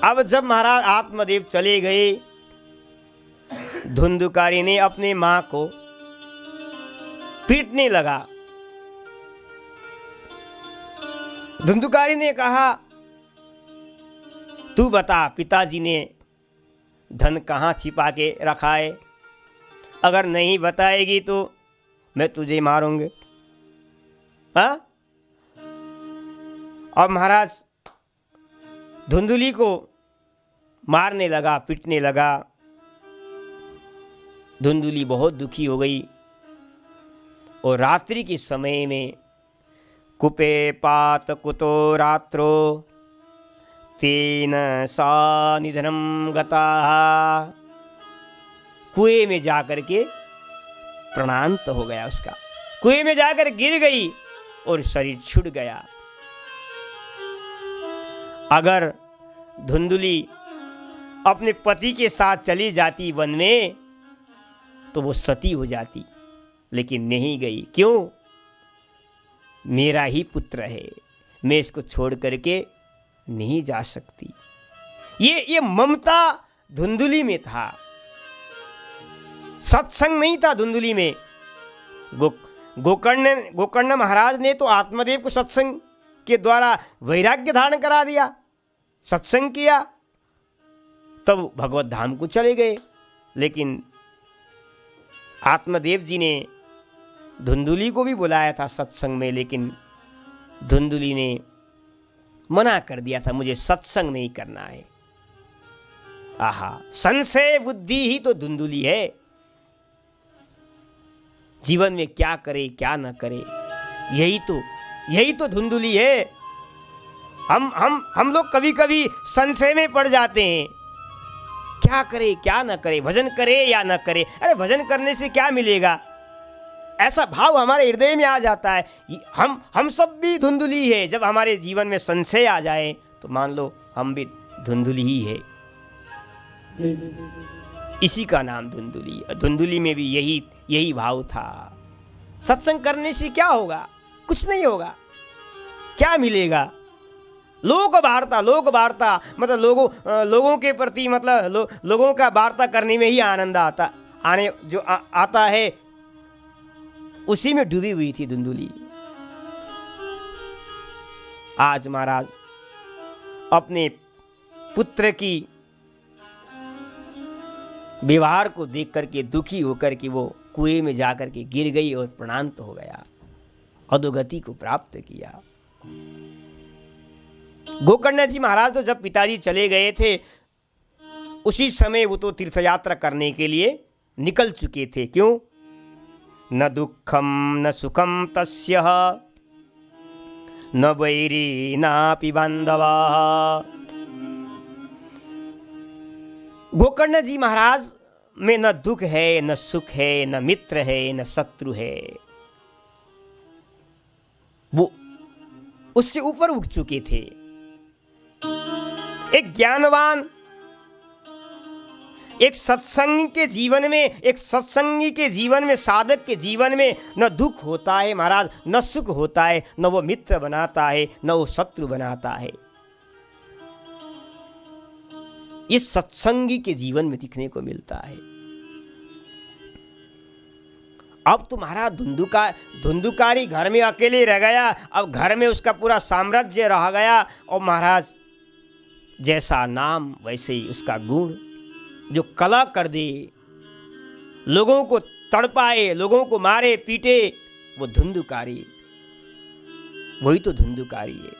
अब जब महाराज आत्मदेव चले गए, धुंधुकारी ने अपने मां को पीटने लगा। धुंधुकारी ने कहा, तू बता पिताजी ने धन कहाँ छिपा के रखा है, अगर नहीं बताएगी तो मैं तुझे मारूंगी। हाँ? अब महाराज धुंधुली को मारने लगा, पीटने लगा। धुंधुली बहुत दुखी हो गई और रात्रि के समय में कुपे पात कुतो रात्रो तेन सा निधनम गता, कुएं में जाकर के प्राणांत हो गया उसका, कुएं में जाकर गिर गई और शरीर छूट गया। अगर धुंधुली अपने पति के साथ चली जाती वन में तो वो सती हो जाती, लेकिन नहीं गई। क्यों? मेरा ही पुत्र है, मैं इसको छोड़ करके नहीं जा सकती। ये ममता धुंधुली में था, सत्संग नहीं था धुंधुली में। गोकर्ण महाराज ने तो आत्मदेव को सत्संग के द्वारा वैराग्य धारण करा दिया, सत्संग किया, तब भगवत धाम को चले गए। लेकिन आत्मदेव जी ने धुंधुली को भी बुलाया था सत्संग में, लेकिन धुंधुली ने मना कर दिया था, मुझे सत्संग नहीं करना है। आहा, संशय बुद्धि ही तो धुंधुली है। जीवन में क्या करे क्या न करे, यही तो धुंधुली है। हम लोग कभी कभी संशय में पड़ जाते हैं, क्या करे क्या न करे, भजन करे या न करे। अरे भजन करने से क्या मिलेगा, ऐसा भाव हमारे हृदय में आ जाता है। हम सब भी धुंधुली है। जब हमारे जीवन में संशय आ जाए तो मान लो हम भी धुंधुली ही है। इसी का नाम धुंधुली। धुंधुली में भी यही भाव था। सत्संग करने से क्या होगा? कुछ नहीं होगा। क्या मिलेगा? लोक वार्ता मतलब लोगों के प्रति मतलब लोगों का वार्ता करने में ही आनंद आता है। उसी में डूबी हुई थी धुंधुली। आज महाराज अपने पुत्र की व्यवहार को देख करके दुखी होकर के वो कुएं में जाकर के गिर गई और प्राणांत हो गया, अधोगति को प्राप्त किया। गोकर्ण जी महाराज तो जब पिताजी चले गए थे उसी समय वो तो तीर्थ यात्रा करने के लिए निकल चुके थे। क्यों? न दुखम न सुखम तस्यः न वैरी नापि बांधवा। गोकर्ण जी महाराज में न दुख है, न सुख है, न मित्र है, न शत्रु है। वो उससे ऊपर उठ चुके थे। एक ज्ञानवान एक सत्संग के जीवन में, एक सत्संगी के जीवन में, साधक के जीवन में न दुख होता है महाराज, न सुख होता है, न वो मित्र बनाता है, न वो शत्रु बनाता है। ये सत्संगी के जीवन में दिखने को मिलता है। अब तुम्हारा धुंधुकारी घर में अकेले रह गया, अब घर में उसका पूरा साम्राज्य रह गया, और महाराज जैसा नाम वैसे ही उसका गुण, जो कला कर दे, लोगों को तड़पाए, लोगों को मारे पीटे, वो धुंधुकारी, वही तो धुंधुकारी है।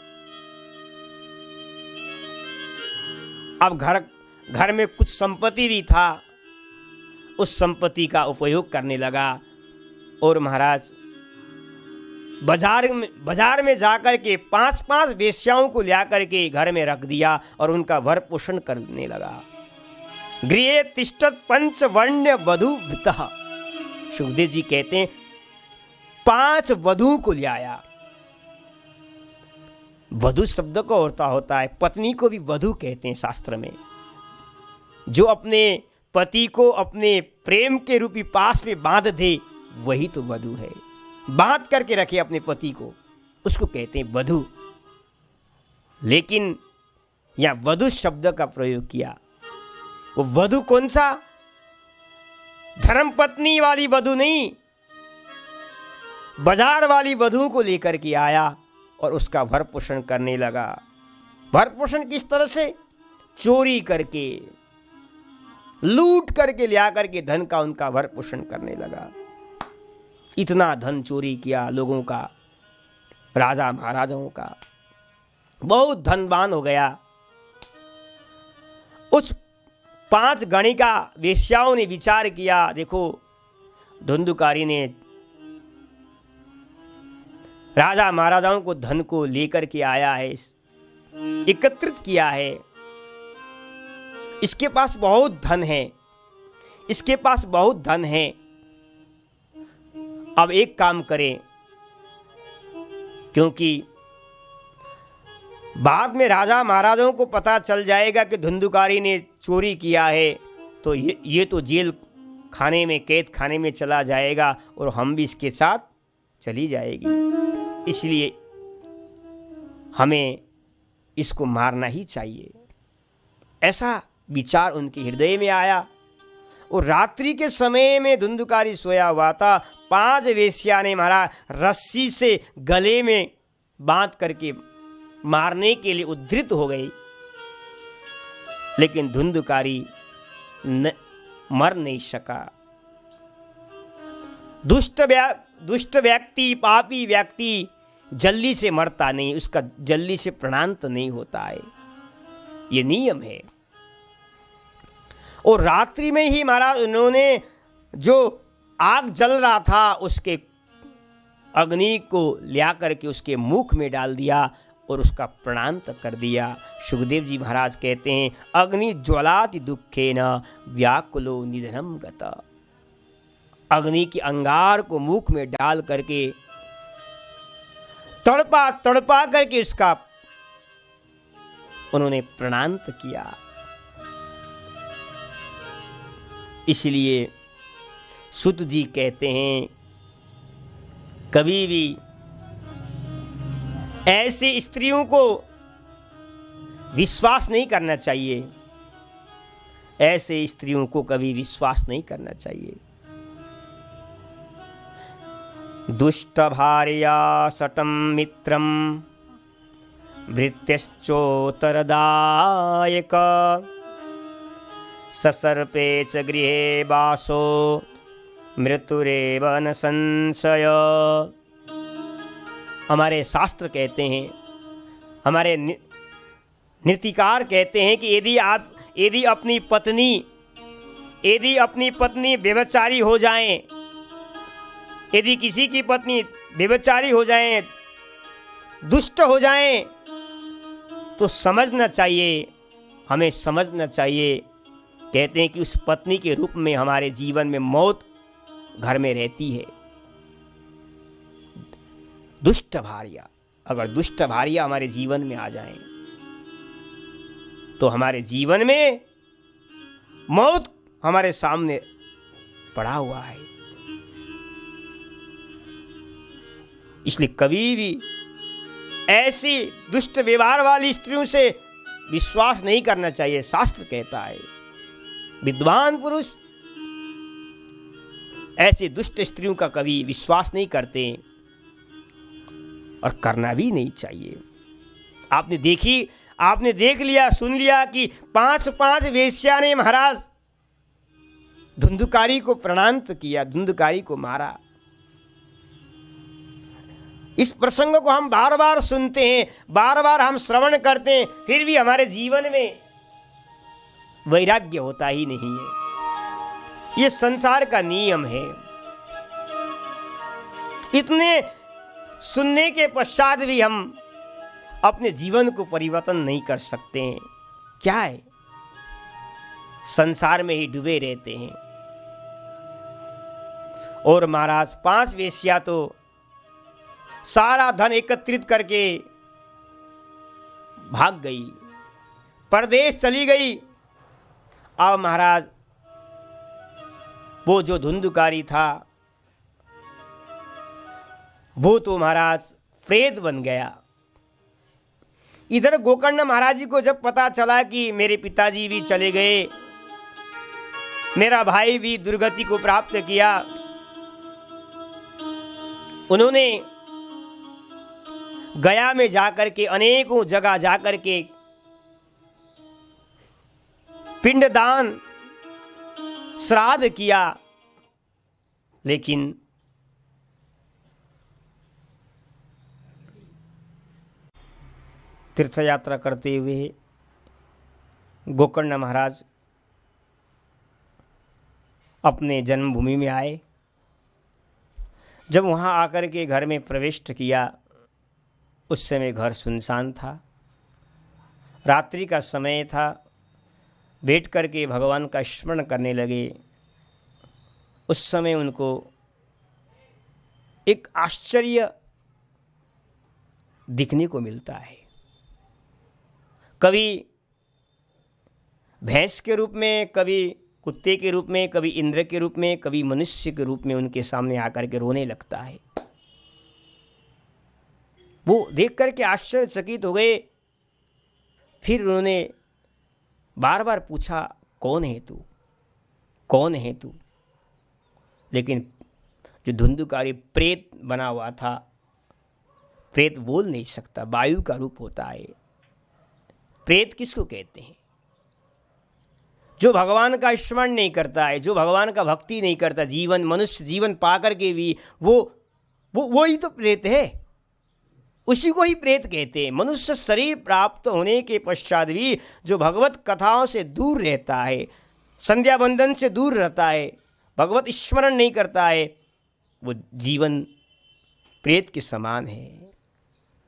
अब घर में कुछ संपत्ति भी था, उस संपत्ति का उपयोग करने लगा, और महाराज बाजार में जाकर के 5-5 वेश्याओं को ला करके घर में रख दिया और उनका भर पोषण करने लगा। गृहे तिष्ठत पंचवर्ण वधू वृतः, सुखदेव जी कहते हैं 5 वधुओं को ले आया। वधु शब्द का होता है, पत्नी को भी वधु कहते हैं शास्त्र में। जो अपने पति को अपने प्रेम के रूपी पास में बांध दे, वही तो वधु है। बांध करके रखे अपने पति को, उसको कहते हैं वधु। लेकिन यहां वधु शब्द का प्रयोग किया। वो वधु कौन सा? धर्मपत्नी वाली वधु नहीं, बाजार वाली वधु को लेकर के आया और उसका भर पोषण करने लगा। भर पोषण किस तरह से? चोरी करके, लूट करके ले आकर के धन का उनका भर पोषण करने लगा। इतना धन चोरी किया लोगों का, राजा महाराजाओं का, बहुत धनवान हो गया। उस 5 गणिका वेश्याओं ने विचार किया, देखो धुंधुकारी ने राजा महाराजाओं को धन को लेकर के आया है, एकत्रित किया है, इसके पास बहुत धन है, इसके पास बहुत धन है। अब एक काम करें, क्योंकि बाद में राजा महाराजाओं को पता चल जाएगा कि धुंधुकारी ने चोरी किया है, तो ये तो जेल खाने में, कैद खाने में चला जाएगा और हम भी इसके साथ चली जाएगी। इसलिए हमें इसको मारना ही चाहिए, ऐसा विचार उनके हृदय में आया। और रात्रि के समय में धुंधुकारी सोया हुआ था। 5 वेश्या ने मारा, रस्सी से गले में बांध करके मारने के लिए उद्धृत हो गई, लेकिन धुंधुकारी मर नहीं सका। दुष्ट व्यक्ति, पापी व्यक्ति जल्दी से मरता नहीं, उसका जल्दी से प्रणांत नहीं होता है, ये नियम है। और रात्रि में ही महाराज उन्होंने जो आग जल रहा था उसके अग्नि को ला करके उसके मुख में डाल दिया और उसका प्रणांत कर दिया। सुखदेव जी महाराज कहते हैं, अग्नि ज्वलाति दुखेन व्याकुलो निधनम गता। अग्नि की अंगार को मुख में डाल करके तड़पा करके उसका उन्होंने प्रणांत किया। इसलिए सुत जी कहते हैं, कभी भी ऐसे स्त्रियों को विश्वास नहीं करना चाहिए, ऐसे स्त्रियों को कभी विश्वास नहीं करना चाहिए। दुष्ट भार्या सटम मित्रम भृत्यश्चोत्तरदायक ससर्पे च गृहे वासो मृत्युरेव न संशय। हमारे शास्त्र कहते हैं, हमारे नीतिकार कहते हैं कि यदि अपनी पत्नी व्यभिचारी हो जाए, यदि किसी की पत्नी व्यभिचारी हो जाए, दुष्ट हो जाए, तो समझना चाहिए, हमें समझना चाहिए, कहते हैं कि उस पत्नी के रूप में हमारे जीवन में मौत घर में रहती है। दुष्ट भार्या, अगर दुष्ट भार्या हमारे जीवन में आ जाए तो हमारे जीवन में मौत हमारे सामने पड़ा हुआ है। इसलिए कभी भी ऐसी दुष्ट व्यवहार वाली स्त्रियों से विश्वास नहीं करना चाहिए। शास्त्र कहता है विद्वान पुरुष ऐसी दुष्ट स्त्रियों का कभी विश्वास नहीं करते और करना भी नहीं चाहिए। आपने देख लिया, सुन लिया कि 5 वेश्या ने महाराज धुंधुकारी को प्रणांत किया, धुंधुकारी को मारा। इस प्रसंग को हम बार बार सुनते हैं, बार बार हम श्रवण करते हैं, फिर भी हमारे जीवन में वैराग्य होता ही नहीं है। ये संसार का नियम है। इतने सुनने के पश्चात भी हम अपने जीवन को परिवर्तन नहीं कर सकते हैं। क्या है, संसार में ही डूबे रहते हैं। और महाराज 5 वेश्या तो सारा धन एकत्रित करके भाग गई, परदेश चली गई। अब महाराज वो जो धुंधुकारी था वो तो महाराज प्रेत बन गया। इधर गोकर्ण महाराज जी को जब पता चला कि मेरे पिताजी भी चले गए, मेरा भाई भी दुर्गति को प्राप्त किया, उन्होंने गया में जाकर के अनेकों जगह जाकर के पिंडदान श्राद्ध किया, लेकिन तीर्थ यात्रा करते हुए गोकर्ण महाराज अपने जन्मभूमि में आए। जब वहाँ आकर के घर में प्रवेश किया, उस समय घर सुनसान था, रात्रि का समय था। बैठ कर के भगवान का स्मरण करने लगे। उस समय उनको एक आश्चर्य दिखने को मिलता है। कभी भैंस के रूप में, कभी कुत्ते के रूप में, कभी इंद्र के रूप में, कभी मनुष्य के रूप में उनके सामने आकर के रोने लगता है। वो देख कर के आश्चर्यचकित हो गए। फिर उन्होंने बार बार पूछा, कौन है तू, कौन है तू? लेकिन जो धुंधुकारी प्रेत बना हुआ था, प्रेत बोल नहीं सकता, वायु का रूप होता है। प्रेत किसको कहते हैं? जो भगवान का स्मरण नहीं करता है, जो भगवान का भक्ति नहीं करता, जीवन मनुष्य जीवन पा करके भी वो ही तो प्रेत है। उसी को ही प्रेत कहते हैं। मनुष्य शरीर प्राप्त होने के पश्चात भी जो भगवत कथाओं से दूर रहता है, संध्या बंदन से दूर रहता है, भगवत स्मरण नहीं करता है, वो जीवन प्रेत के समान है।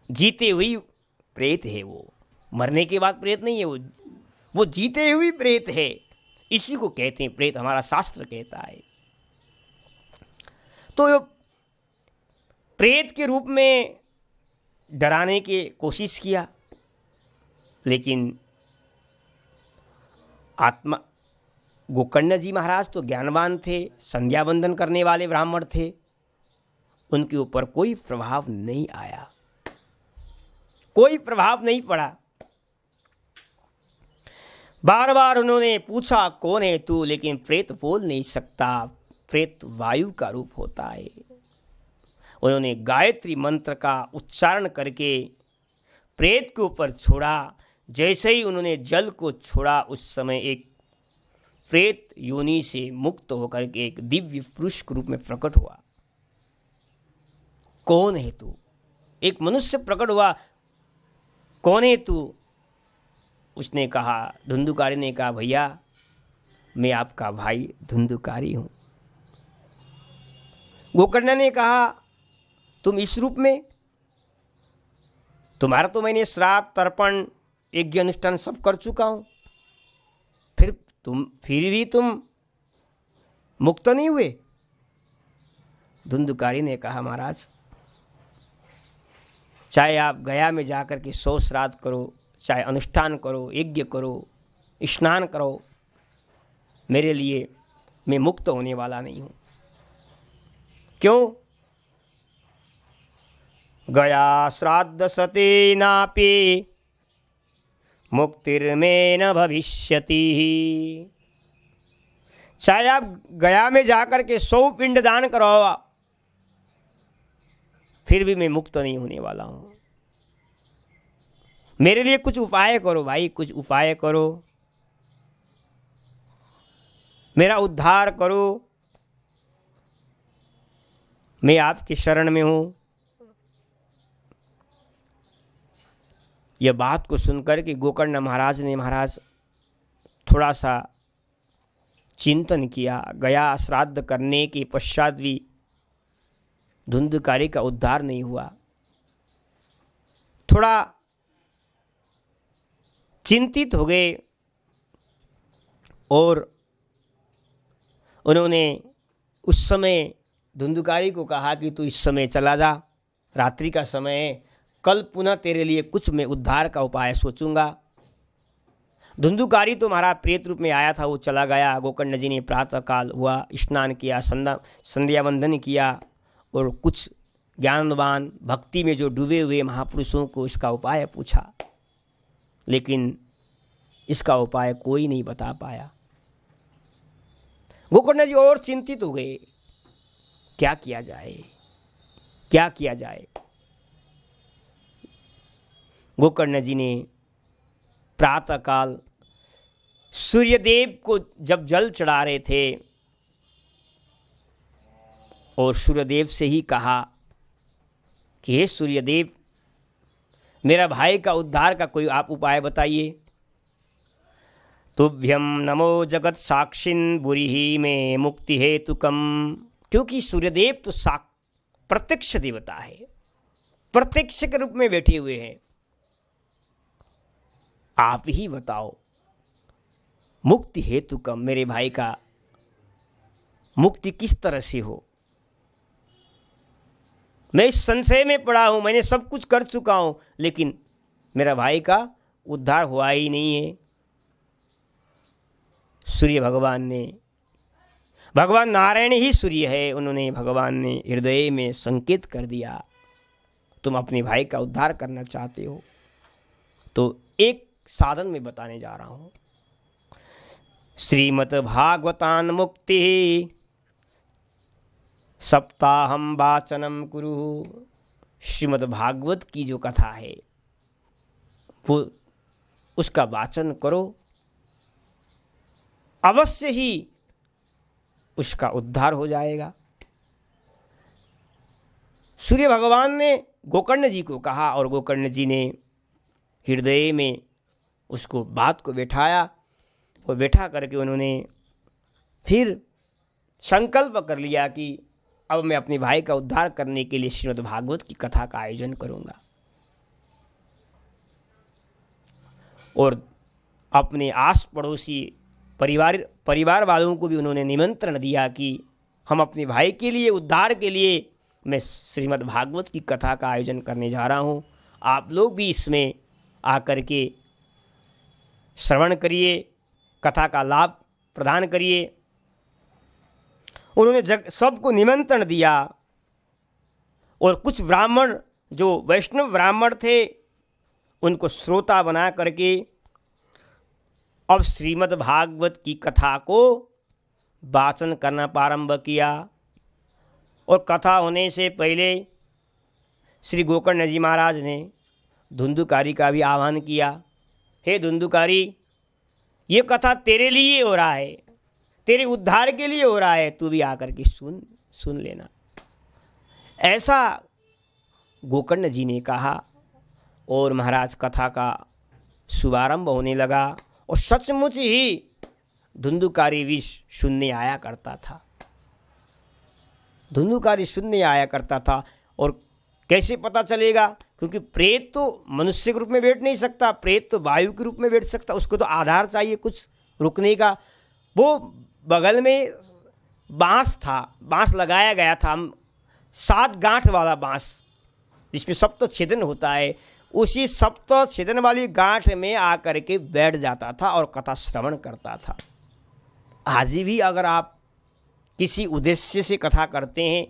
जीते हुई प्रेत है वो, मरने के बाद प्रेत नहीं है वो जीते हुई प्रेत है। इसी को कहते हैं प्रेत, हमारा शास्त्र कहता है। तो प्रेत के रूप में डराने की कोशिश किया, लेकिन आत्मा गोकर्ण जी महाराज तो ज्ञानवान थे, संध्या बंदन करने वाले ब्राह्मण थे, उनके ऊपर कोई प्रभाव नहीं आया, कोई प्रभाव नहीं पड़ा। बार बार उन्होंने पूछा, कौन है तू? लेकिन प्रेत बोल नहीं सकता, प्रेत वायु का रूप होता है। उन्होंने गायत्री मंत्र का उच्चारण करके प्रेत के ऊपर छोड़ा। जैसे ही उन्होंने जल को छोड़ा, उस समय एक प्रेत योनि से मुक्त होकर के एक दिव्य पुरुष के रूप में प्रकट हुआ। कौन है तू? एक मनुष्य प्रकट हुआ, कौन है तू? उसने कहा, धुंधुकारी ने कहा, भैया मैं आपका भाई धुंधुकारी हूँ। गोकर्ण ने कहा, तुम इस रूप में? तुम्हारा तो मैंने श्राद्ध तर्पण यज्ञ अनुष्ठान सब कर चुका हूँ, फिर भी तुम मुक्त नहीं हुए? धुंधुकारी ने कहा, महाराज चाहे आप गया में जाकर के 100 श्राद्ध करो, चाहे अनुष्ठान करो, यज्ञ करो, स्नान करो, मेरे लिए मैं मुक्त होने वाला नहीं हूँ। क्यों? गया श्राद्ध सते नापि मुक्तिर्मे न भविष्यति। चाहे आप गया में जाकर के 100 पिंड दान करवाओ, फिर भी मैं मुक्त नहीं होने वाला हूं। मेरे लिए कुछ उपाय करो भाई, कुछ उपाय करो, मेरा उद्धार करो, मैं आपकी शरण में हूं। यह बात को सुनकर के गोकर्ण महाराज ने थोड़ा सा चिंतन किया। गया श्राद्ध करने के पश्चात भी धुंधकारी का उद्धार नहीं हुआ। थोड़ा चिंतित हो गए और उन्होंने उस समय धुंधकारी को कहा कि तू इस समय चला जा, रात्रि का समय है, कल पुनः तेरे लिए कुछ मैं उद्धार का उपाय सोचूंगा। धुंधुकारी तो महाराज प्रेत रूप में आया था, वो चला गया। गोकर्ण जी ने प्रातःकाल हुआ, स्नान किया, संध्या वंदन किया और कुछ ज्ञानवान भक्ति में जो डूबे हुए महापुरुषों को इसका उपाय पूछा, लेकिन इसका उपाय कोई नहीं बता पाया। गोकर्ण जी और चिंतित हो गए, क्या किया जाए, क्या किया जाए। गोकर्ण जी ने प्रातःकाल सूर्यदेव को जब जल चढ़ा रहे थे और सूर्यदेव से ही कहा कि हे सूर्यदेव, मेरा भाई का उद्धार का कोई आप उपाय बताइए। तुभ्यम नमो जगत साक्षिन बुरी में मुक्ति हेतुकम। क्योंकि सूर्यदेव तो प्रत्यक्ष देवता है, प्रत्यक्ष के रूप में बैठे हुए हैं। आप ही बताओ मुक्ति हेतुकम, मेरे भाई का मुक्ति किस तरह से हो। मैं इस संशय में पड़ा हूं, मैंने सब कुछ कर चुका हूं, लेकिन मेरा भाई का उद्धार हुआ ही नहीं है। सूर्य भगवान नारायण ही सूर्य है, उन्होंने भगवान ने हृदय में संकेत कर दिया, तुम अपने भाई का उद्धार करना चाहते हो तो एक साधन में बताने जा रहा हूं। श्रीमद् भागवतान मुक्ति सप्ताहम वाचनम कुरु। श्रीमद् भागवत की जो कथा है वो उसका वाचन करो, अवश्य ही उसका उद्धार हो जाएगा। सूर्य भगवान ने गोकर्ण जी को कहा और गोकर्ण जी ने हृदय में उसको बात को बैठाया और बैठा करके उन्होंने फिर संकल्प कर लिया कि अब मैं अपने भाई का उद्धार करने के लिए श्रीमद् भागवत की कथा का आयोजन करूंगा। और अपने आस पड़ोसी परिवार वालों को भी उन्होंने निमंत्रण दिया कि हम अपने भाई के लिए उद्धार के लिए मैं श्रीमद् भागवत की कथा का आयोजन करने जा रहा हूँ, आप लोग भी इसमें आकर के श्रवण करिए, कथा का लाभ प्रदान करिए। उन्होंने सबको निमंत्रण दिया और कुछ ब्राह्मण जो वैष्णव ब्राह्मण थे उनको श्रोता बना करके अब श्रीमद् भागवत की कथा को वाचन करना प्रारंभ किया। और कथा होने से पहले श्री गोकर्ण जी महाराज ने धुंधुकारी का भी आह्वान किया, हे धुंधुकारी, ये कथा तेरे लिए हो रहा है, तेरे उद्धार के लिए हो रहा है, तू भी आकर के सुन लेना। ऐसा गोकर्ण जी ने कहा और महाराज कथा का शुभारंभ होने लगा। और सचमुच ही धुंधुकारी भी सुनने आया करता था, धुंधुकारी सुनने आया करता था। और कैसे पता चलेगा, क्योंकि प्रेत तो मनुष्य के रूप में बैठ नहीं सकता, प्रेत तो वायु के रूप में बैठ सकता, उसको तो आधार चाहिए कुछ रुकने का। वो बगल में बांस था, बांस लगाया गया था, 7 गांठ वाला बांस जिसमें सप्त छेदन होता है, उसी सप्त छेदन वाली गांठ में आकर के बैठ जाता था और कथा श्रवण करता था। आज भी अगर आप किसी उद्देश्य से कथा करते हैं,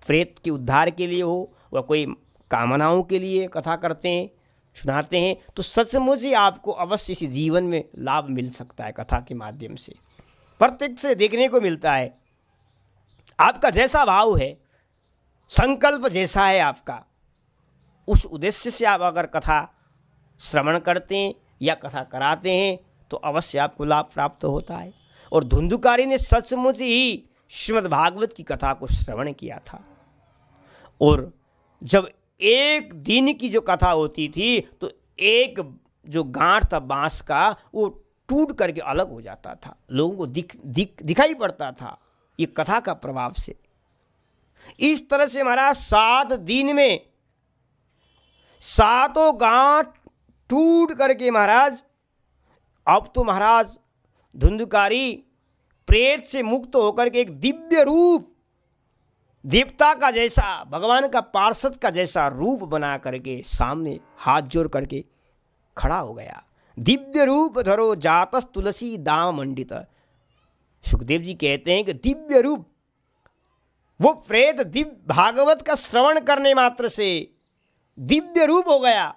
प्रेत के उद्धार के लिए हो या कोई कामनाओं के लिए कथा करते हैं, सुनाते हैं, तो सचमुच ही आपको अवश्य इस जीवन में लाभ मिल सकता है। कथा के माध्यम से प्रत्यक्ष से देखने को मिलता है। आपका जैसा भाव है, संकल्प जैसा है आपका, उस उद्देश्य से आप अगर कथा श्रवण करते हैं या कथा कराते हैं तो अवश्य आपको लाभ प्राप्त होता है। और धुंधुकारी ने सचमुच ही श्रीमद् भागवत की कथा को श्रवण किया था, और जब एक दिन की जो कथा होती थी तो एक जो गांठ था बांस का वो टूट करके अलग हो जाता था, लोगों को दिखाई पड़ता था ये कथा का प्रभाव से। इस तरह से महाराज 7 दिन में 7 गांठ टूट करके महाराज, अब तो महाराज धुंधुकारी प्रेत से मुक्त होकर के एक दिव्य रूप, देवता का जैसा, भगवान का पार्षद का जैसा रूप बना करके सामने हाथ जोड़ करके खड़ा हो गया। दिव्य रूप धरो जातस तुलसी दाम मंडित। सुखदेव जी कहते हैं कि दिव्य रूप, वो प्रेत दिव्य भागवत का श्रवण करने मात्र से दिव्य रूप हो गया।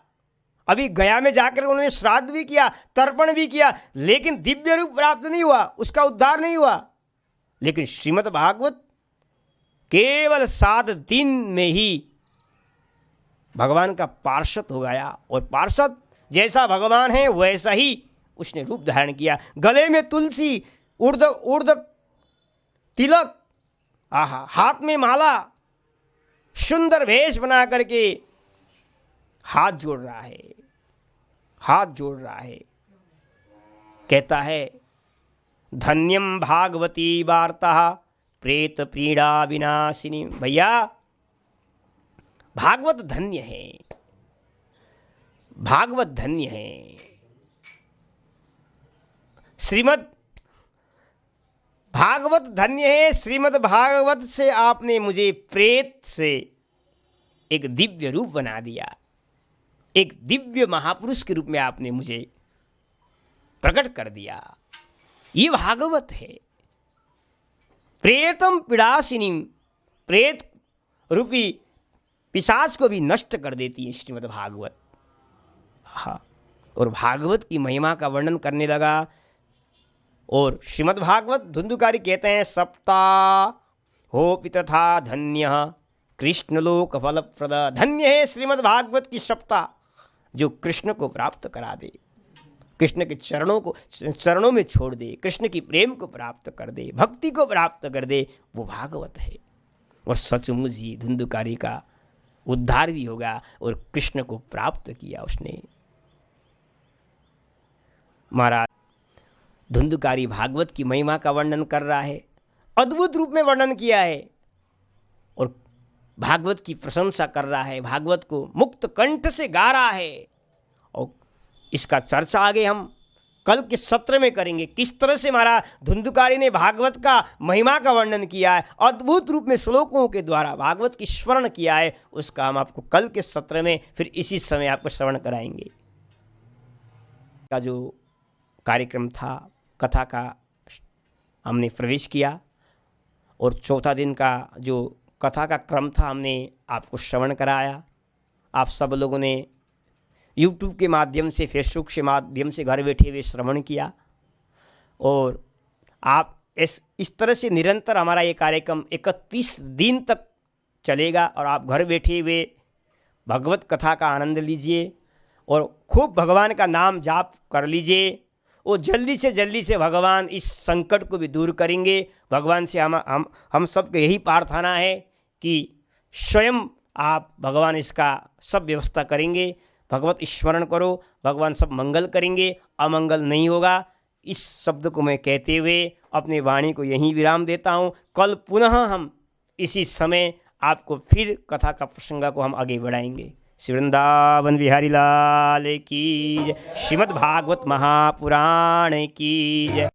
अभी गया में जाकर उन्होंने श्राद्ध भी किया, तर्पण भी किया, लेकिन दिव्य रूप प्राप्त नहीं हुआ, उसका उद्धार नहीं हुआ। लेकिन श्रीमद् भागवत केवल 7 दिन में ही भगवान का पार्षद हो गया, और पार्षद जैसा भगवान है वैसा ही उसने रूप धारण किया। गले में तुलसी, उर्द तिलक, आहा, हाथ में माला, सुंदर वेश बना करके हाथ जोड़ रहा है, हाथ जोड़ रहा है। कहता है धन्यम भागवती वार्ता प्रेत पीड़ा विनाशिनी। भैया भागवत धन्य है, भागवत धन्य है। श्रीमद् भागवत धन्य है। श्रीमद् भागवत से आपने मुझे प्रेत से एक दिव्य रूप बना दिया, एक दिव्य महापुरुष के रूप में आपने मुझे प्रकट कर दिया। ये भागवत है। प्रेतम पीड़ासिनी, प्रेत रूपी पिशाच को भी नष्ट कर देती है श्रीमद् भागवत। हाँ, और भागवत की महिमा का वर्णन करने लगा। और श्रीमद् भागवत धुंधुकारी कहते हैं सप्ताहोपि तथा धन्य कृष्णलोक फलप्रद। धन्य है श्रीमद् भागवत की सप्ताह जो कृष्ण को प्राप्त करा दे, कृष्ण के चरणों में छोड़ दे, कृष्ण की प्रेम को प्राप्त कर दे, भक्ति को प्राप्त कर दे, वो भागवत है। और सचमुच ही धुंधुकारी का उद्धार भी होगा और कृष्ण को प्राप्त किया उसने। महाराज धुंधुकारी भागवत की महिमा का वर्णन कर रहा है, अद्भुत रूप में वर्णन किया है और भागवत की प्रशंसा कर रहा है, भागवत को मुक्त कंठ से गा रहा है। और इसका चर्चा आगे हम कल के सत्र में करेंगे, किस तरह से महाराज धुंधुकारी ने भागवत का महिमा का वर्णन किया है, अद्भुत रूप में श्लोकों के द्वारा भागवत की स्मरण किया है। उसका हम आपको कल के सत्र में फिर इसी समय आपको श्रवण कराएंगे। का जो कार्यक्रम था, कथा का हमने प्रवेश किया और चौथा दिन का जो कथा का क्रम था हमने आपको श्रवण कराया। आप सब लोगों ने YouTube के माध्यम से, फेसबुक के माध्यम से घर बैठे हुए श्रवण किया और आप इस तरह से निरंतर हमारा ये कार्यक्रम 31 दिन तक चलेगा और आप घर बैठे हुए भगवत कथा का आनंद लीजिए और खूब भगवान का नाम जाप कर लीजिए और जल्दी से भगवान इस संकट को भी दूर करेंगे। भगवान से हम सबको यही प्रार्थना है कि स्वयं आप भगवान इसका सब व्यवस्था करेंगे। भगवत स्मरण करो, भगवान सब मंगल करेंगे, अमंगल नहीं होगा। इस शब्द को मैं कहते हुए अपने वाणी को यहीं विराम देता हूँ। कल पुनः हम इसी समय आपको फिर कथा का प्रसंग को हम आगे बढ़ाएंगे। श्री वृंदावन बिहारी लाल की जय। श्रीमद् भागवत महापुराण की जय।